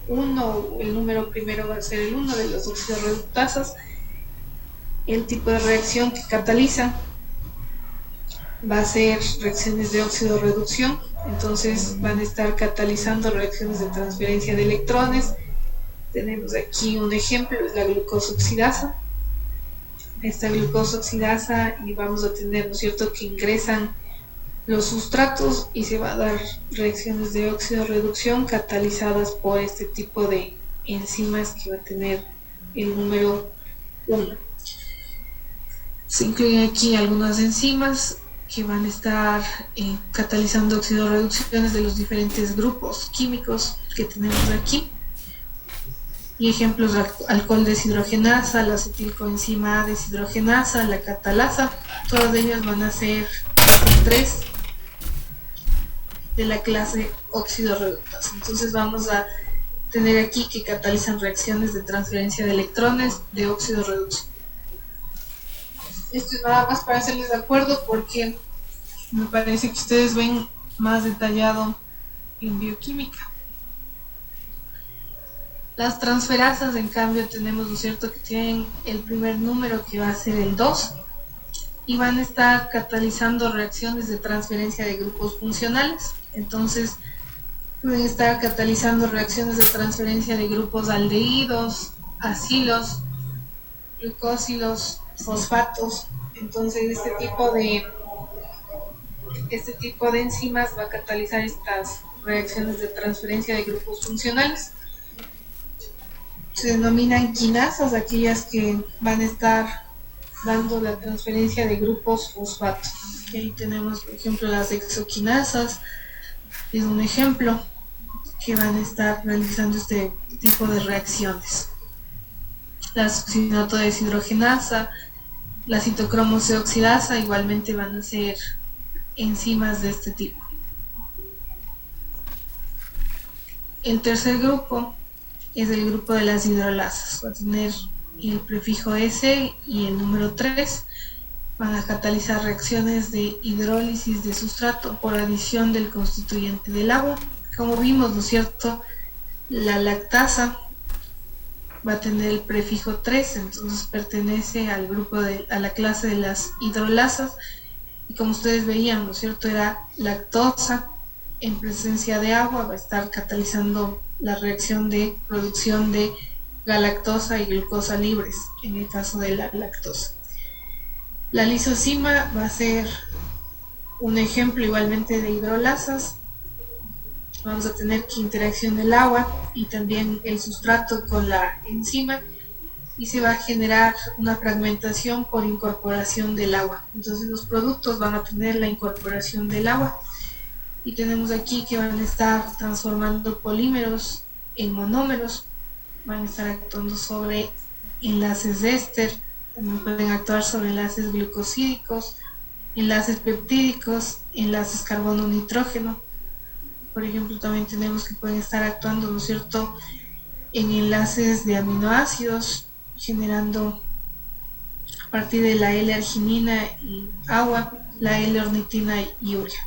1, el número primero va a ser el 1 de las oxidorreductasas. El tipo de reacción que cataliza va a ser reacciones de oxidorreducción, entonces van a estar catalizando reacciones de transferencia de electrones. Tenemos aquí un ejemplo, es la glucosa oxidasa. Esta glucosa oxidasa, y vamos a tener, ¿no es cierto?, que ingresan los sustratos y se va a dar reacciones de oxidorreducción catalizadas por este tipo de enzimas que va a tener el número 1. Se incluyen aquí algunas enzimas que van a estar catalizando oxidorreducciones de los diferentes grupos químicos que tenemos aquí. Y ejemplos: alcohol deshidrogenasa, la acetilcoenzima A deshidrogenasa, la catalasa. Todas ellas van a ser 3 de la clase oxidorreductasa. Entonces vamos a tener aquí que catalizan reacciones de transferencia de electrones de óxido-reducción. Esto es nada más para hacerles de acuerdo, porque me parece que ustedes ven más detallado en bioquímica. Las transferasas, en cambio, tenemos, ¿no es cierto?, que tienen el primer número, que va a ser el 2, y van a estar catalizando reacciones de transferencia de grupos funcionales. Entonces pueden estar catalizando reacciones de transferencia de grupos aldehídos, acilos, glucósilos, fosfatos. Entonces este tipo de enzimas va a catalizar estas reacciones de transferencia de grupos funcionales. Se denominan quinasas aquellas que van a estar dando la transferencia de grupos fosfato. Y ahí tenemos, por ejemplo, las hexoquinasas, es un ejemplo, que van a estar realizando este tipo de reacciones. La succinato deshidrogenasa, la citocromo C oxidasa, igualmente van a ser enzimas de este tipo. El tercer grupo es el grupo de las hidrolasas. Va a tener el prefijo S y el número 3. Van a catalizar reacciones de hidrólisis de sustrato por adición del constituyente del agua. Como vimos, ¿no es cierto?, la lactasa va a tener el prefijo 3, entonces pertenece al grupo a la clase de las hidrolasas. Y como ustedes veían, ¿no es cierto?, era lactosa en presencia de agua, va a estar catalizando la reacción de producción de galactosa y glucosa libres, en el caso de la lactosa. La lisozima va a ser un ejemplo igualmente de hidrolasas. Vamos a tener que interacción del agua y también el sustrato con la enzima, y se va a generar una fragmentación por incorporación del agua. Entonces los productos van a tener la incorporación del agua, y tenemos aquí que van a estar transformando polímeros en monómeros, van a estar actuando sobre enlaces de éster, también pueden actuar sobre enlaces glucosídicos, enlaces peptídicos, enlaces carbono-nitrógeno. Por ejemplo, también tenemos que pueden estar actuando, ¿no es cierto?, en enlaces de aminoácidos, generando a partir de la L-arginina y agua, la L-ornitina y urea.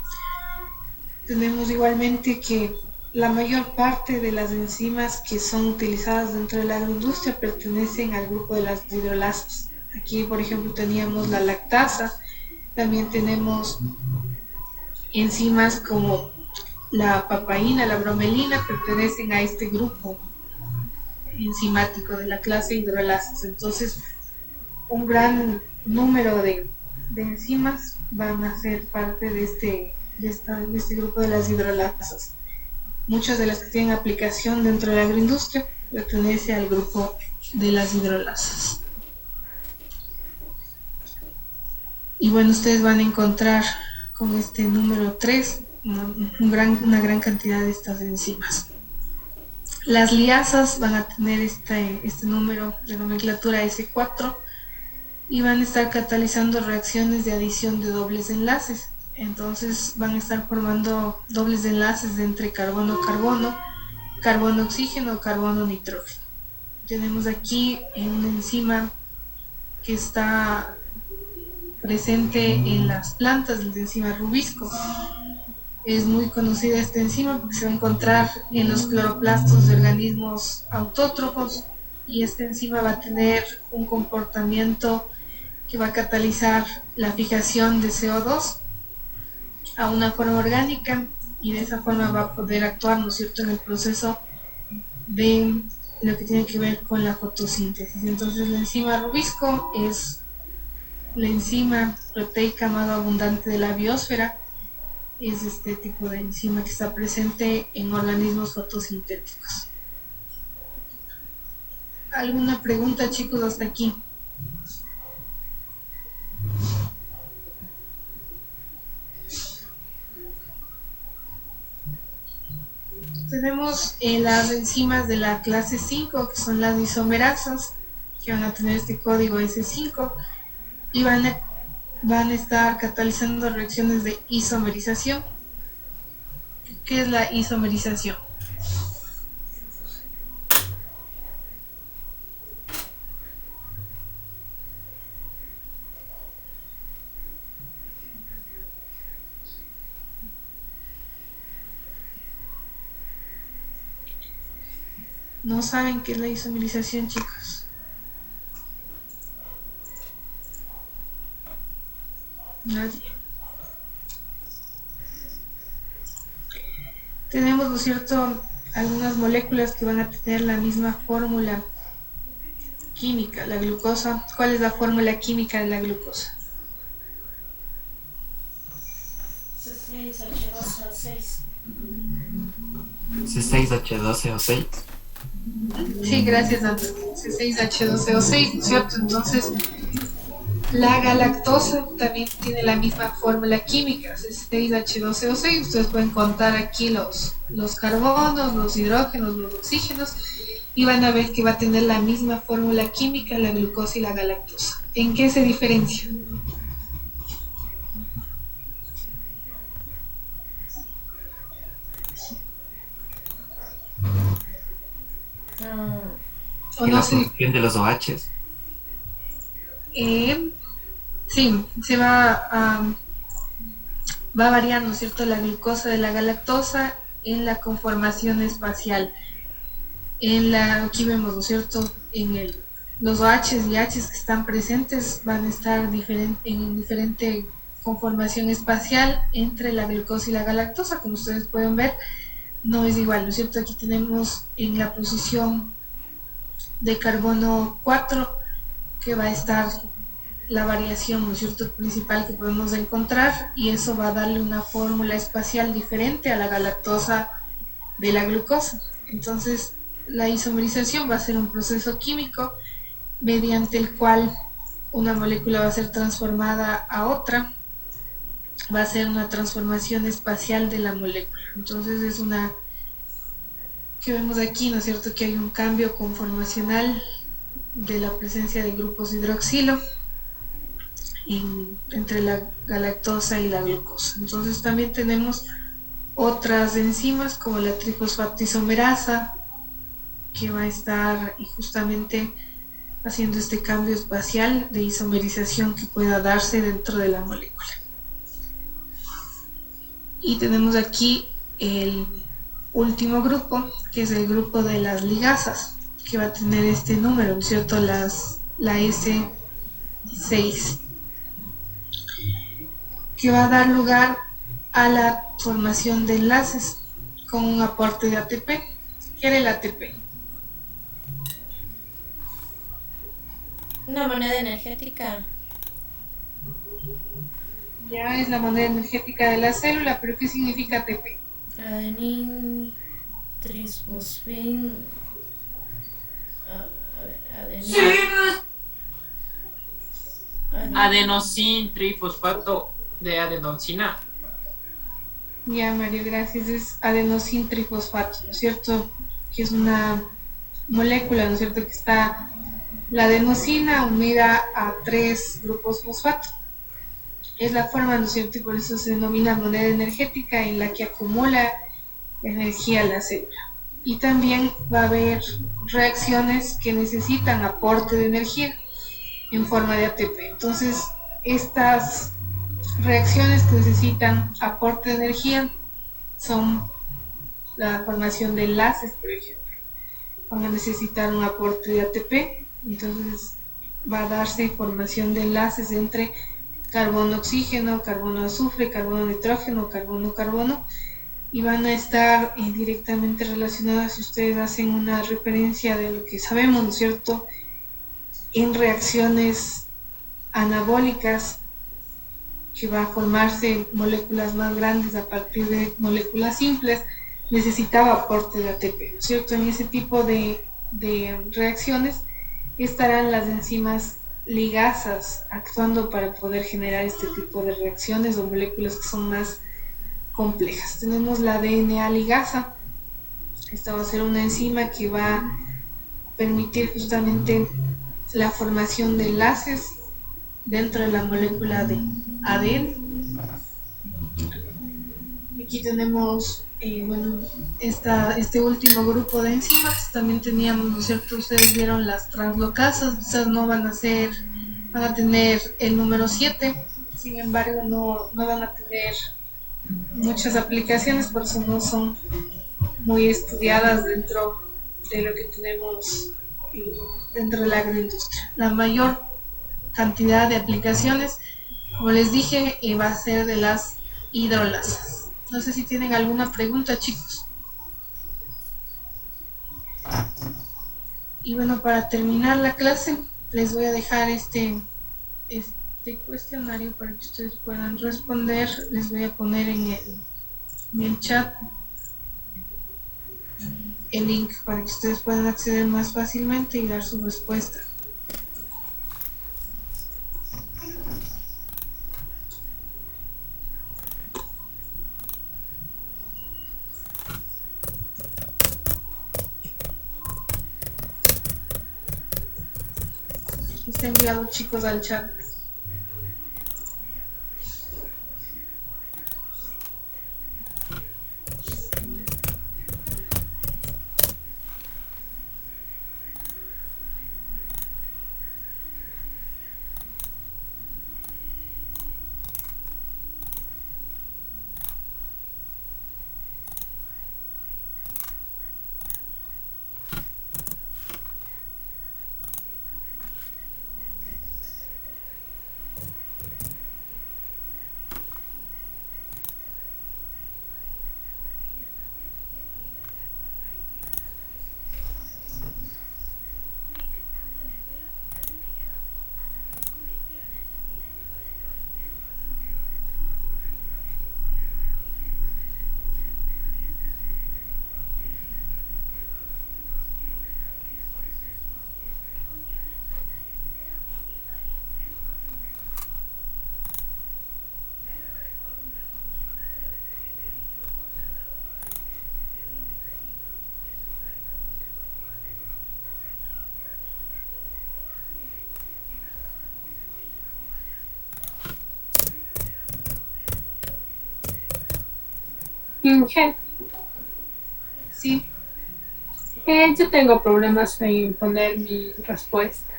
Tenemos igualmente que la mayor parte de las enzimas que son utilizadas dentro de la agroindustria pertenecen al grupo de las hidrolasas. Aquí, por ejemplo, teníamos la lactasa, también tenemos enzimas como la papaína, la bromelina, pertenecen a este grupo enzimático de la clase hidrolasas. Entonces, un gran número de enzimas van a ser parte de este grupo de las hidrolasas. Muchas de las que tienen aplicación dentro de la agroindustria pertenecen al grupo de las hidrolasas. Y bueno, ustedes van a encontrar con este número 3 una gran cantidad de estas enzimas. Las liasas van a tener este número de nomenclatura S4. y van a estar catalizando reacciones de adición de dobles enlaces. Entonces van a estar formando dobles enlaces de entre carbono-carbono, carbono-oxígeno, carbono-nitrógeno. Tenemos aquí una enzima que está presente en las plantas, la enzima rubisco. Es muy conocida esta enzima porque se va a encontrar en los cloroplastos de organismos autótrofos, y esta enzima va a tener un comportamiento que va a catalizar la fijación de CO2 a una forma orgánica, y de esa forma va a poder actuar, ¿no es cierto?, en el proceso de lo que tiene que ver con la fotosíntesis. Entonces la enzima rubisco es la enzima proteica más abundante de la biosfera. Es este tipo de enzima que está presente en organismos fotosintéticos. ¿Alguna pregunta, chicos, hasta aquí? Tenemos las enzimas de la clase 5, que son las isomerasas, que van a tener este código S5 y van a estar catalizando reacciones de isomerización. ¿Qué es la isomerización? ¿No saben qué es la isomerización, chicos? Nadie. Tenemos, ¿no es cierto?, algunas moléculas que van a tener la misma fórmula química. La glucosa. ¿Cuál es la fórmula química de la glucosa? C6H12O6. C6H12O6. Sí, gracias, Antonio. C6H12O6, ¿no es cierto? Entonces, la galactosa también tiene la misma fórmula química, C6H12O6. Ustedes pueden contar aquí los carbonos, los hidrógenos, los oxígenos, y van a ver que va a tener la misma fórmula química la glucosa y la galactosa. ¿En qué se diferencia? ¿O no sé? ¿Función de los OHs? Sí, se va a variar, ¿no es cierto?, la glucosa de la galactosa en la conformación espacial. Aquí vemos, ¿no es cierto?, los OHs y Hs que están presentes van a estar en diferente conformación espacial entre la glucosa y la galactosa. Como ustedes pueden ver, no es igual, ¿no es cierto? Aquí tenemos en la posición de carbono 4 que va a estar la variación, ¿no es cierto?, principal que podemos encontrar, y eso va a darle una fórmula espacial diferente a la galactosa de la glucosa. Entonces, la isomerización va a ser un proceso químico mediante el cual una molécula va a ser transformada a otra, va a ser una transformación espacial de la molécula. Entonces es una que vemos aquí, ¿no es cierto?, que hay un cambio conformacional de la presencia de grupos hidroxilo entre la galactosa y la glucosa. Entonces también tenemos otras enzimas como la trifosfatoisomerasa, que va a estar justamente haciendo este cambio espacial de isomerización que pueda darse dentro de la molécula. Y tenemos aquí el último grupo, que es el grupo de las ligasas, que va a tener este número, ¿no es cierto?, la S6, que va a dar lugar a la formación de enlaces con un aporte de ATP. ¿Qué era el ATP? Una moneda energética. Ya es la moneda energética de la célula, pero ¿qué significa ATP? Adenin, trisfosfin. Adenosin trifosfato de adenosina. Ya, Mario, gracias. Es adenosin trifosfato, ¿no es cierto?, que es una molécula, ¿no es cierto?, que está La adenosina unida a 3 grupos fosfato. Es la forma, ¿no es cierto? Y por eso se denomina moneda energética en la que acumula energía la célula. Y también va a haber reacciones que necesitan aporte de energía en forma de ATP. Entonces, estas reacciones que necesitan aporte de energía son la formación de enlaces, por ejemplo. Van a necesitar un aporte de ATP, entonces va a darse formación de enlaces entre carbono-oxígeno, carbono-azufre, carbono-nitrógeno, carbono-carbono, y van a estar directamente relacionadas, si ustedes hacen una referencia de lo que sabemos, ¿no es cierto?, en reacciones anabólicas, que va a formarse moléculas más grandes a partir de moléculas simples, necesitaba aporte de ATP, ¿no es cierto? En ese tipo de reacciones estarán las enzimas ligasas actuando para poder generar este tipo de reacciones o moléculas que son más complejas. Tenemos la DNA ligasa. Esta va a ser una enzima que va a permitir justamente la formación de enlaces dentro de la molécula de ADN. Aquí tenemos este último grupo de enzimas. También teníamos, ¿no es cierto? Ustedes vieron las translocasas. Estas no van a tener el número 7. Sin embargo, no van a tener muchas aplicaciones, por eso no son muy estudiadas dentro de lo que tenemos dentro de la agroindustria. La mayor cantidad de aplicaciones, como les dije, va a ser de las hidrolasas. No sé si tienen alguna pregunta, chicos. Y bueno, para terminar la clase, les voy a dejar este cuestionario para que ustedes puedan responder. Les voy a poner en el chat el link para que ustedes puedan acceder más fácilmente y dar su respuesta. Está enviado, chicos, al chat. Inge, Sí, yo tengo problemas en poner mi respuesta.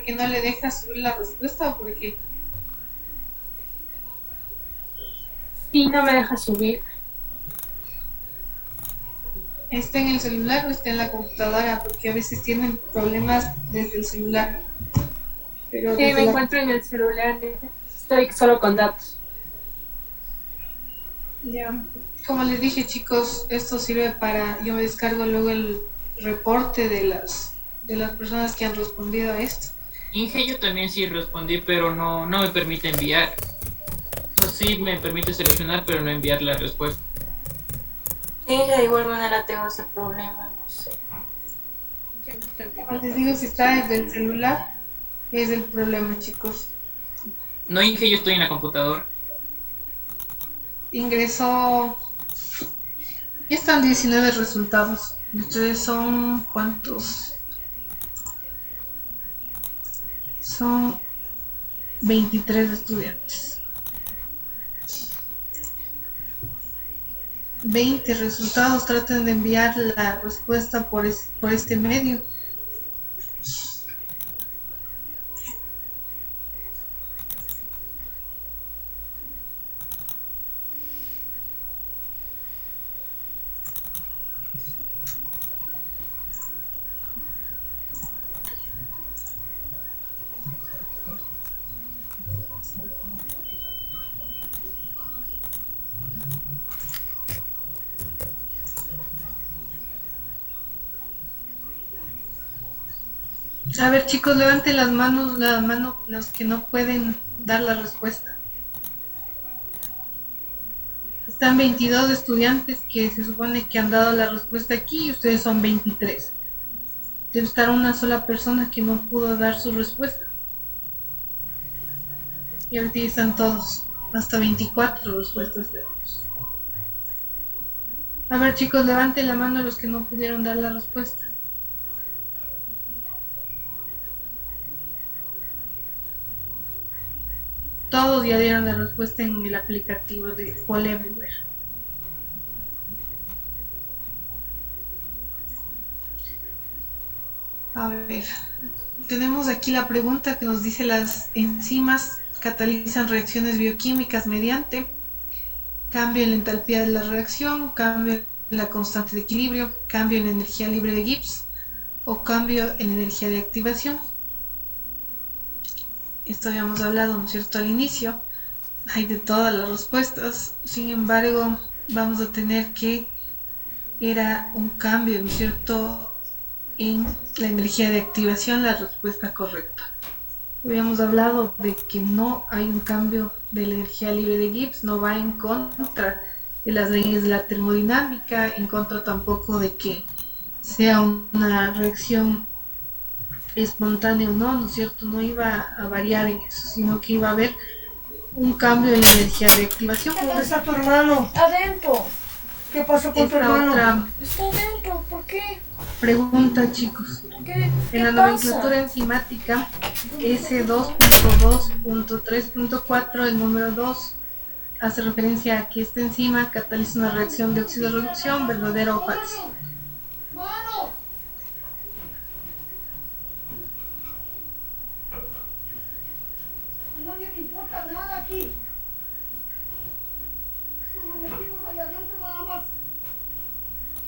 porque no le dejas subir la respuesta o porque Sí, no me deja subir. está en el celular o está en la computadora, porque a veces tienen problemas desde el celular. Pero Sí, desde me encuentro en el celular. Estoy solo con datos. Ya, como les dije, chicos, esto sirve para, yo me descargo luego el reporte de las personas que han respondido a esto. Inge, yo también sí respondí, pero no me permite enviar. O sea, sí me permite seleccionar, pero no enviar la respuesta. Sí, de igual manera tengo ese problema, no sé. Como les digo, si está desde el celular, es el problema, chicos. No, Inge, yo estoy en la computadora. Ingresó Ya están 19 resultados. ¿Ustedes son cuántos? Son 23 estudiantes. 20 resultados. Traten de enviar la respuesta por este medio. A ver, chicos, levanten la mano los que no pueden dar la respuesta. Están 22 estudiantes que se supone que han dado la respuesta aquí y ustedes son 23. Debe estar una sola persona que no pudo dar su respuesta. Y ahorita están todos, hasta 24 respuestas tenemos. A ver, chicos, levanten la mano los que no pudieron dar la respuesta. Todos ya dieron la respuesta en el aplicativo de All Everywhere. A ver, tenemos aquí la pregunta que nos dice: las enzimas catalizan reacciones bioquímicas mediante cambio en la entalpía de la reacción, cambio en la constante de equilibrio, cambio en la energía libre de Gibbs o cambio en la energía de activación. Esto habíamos hablado, ¿no es cierto?, al inicio. Hay de todas las respuestas, sin embargo vamos a tener que era un cambio, ¿no es cierto?, en la energía de activación, la respuesta correcta. Habíamos hablado de que no hay un cambio de la energía libre de Gibbs, no va en contra de las leyes de la termodinámica, en contra tampoco de que sea una reacción espontánea o no, ¿no es cierto? No iba a variar en eso, sino que iba a haber un cambio en la energía de activación. ¿Dónde está tu hermano? Adentro. ¿Qué pasó con tu hermano? Otra está adentro, ¿por qué? Pregunta, chicos. ¿Qué en la nomenclatura enzimática S2.2.3.4, el número 2 hace referencia a que esta enzima cataliza una reacción de óxido de reducción, ¿verdadero o falso? Nadie me importa nada aquí. Estamos metidos allá adentro nada más.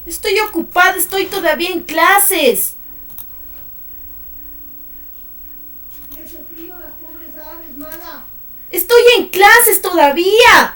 Estoy ocupada, estoy todavía en clases. Y ese frío, las pobres aves, mana. Estoy en clases todavía.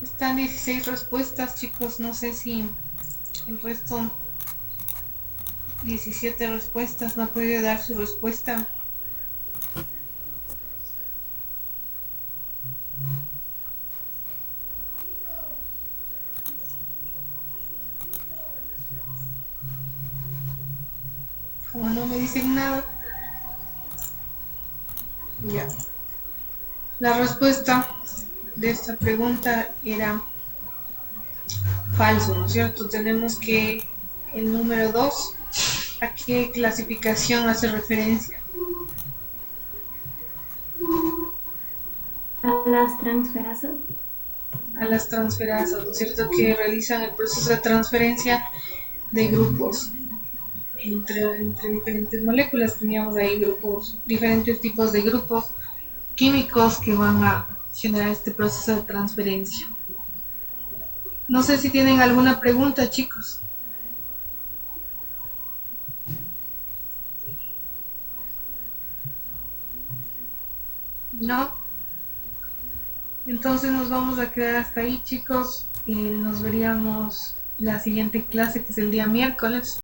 Están 16 respuestas, chicos. No sé si el resto 17 respuestas no ha podido dar su respuesta. Como no me dicen nada. Ya. La respuesta de esta pregunta era falso, ¿no es cierto? Tenemos que el número 2, ¿a qué clasificación hace referencia? A las transferasas. A las transferasas, ¿no es cierto? Que realizan el proceso de transferencia de grupos entre diferentes moléculas. Teníamos ahí grupos, diferentes tipos de grupos químicos que van a generar este proceso de transferencia. No sé si tienen alguna pregunta, chicos. ¿No? Entonces nos vamos a quedar hasta ahí, chicos. Nos veríamos la siguiente clase, que es el día miércoles.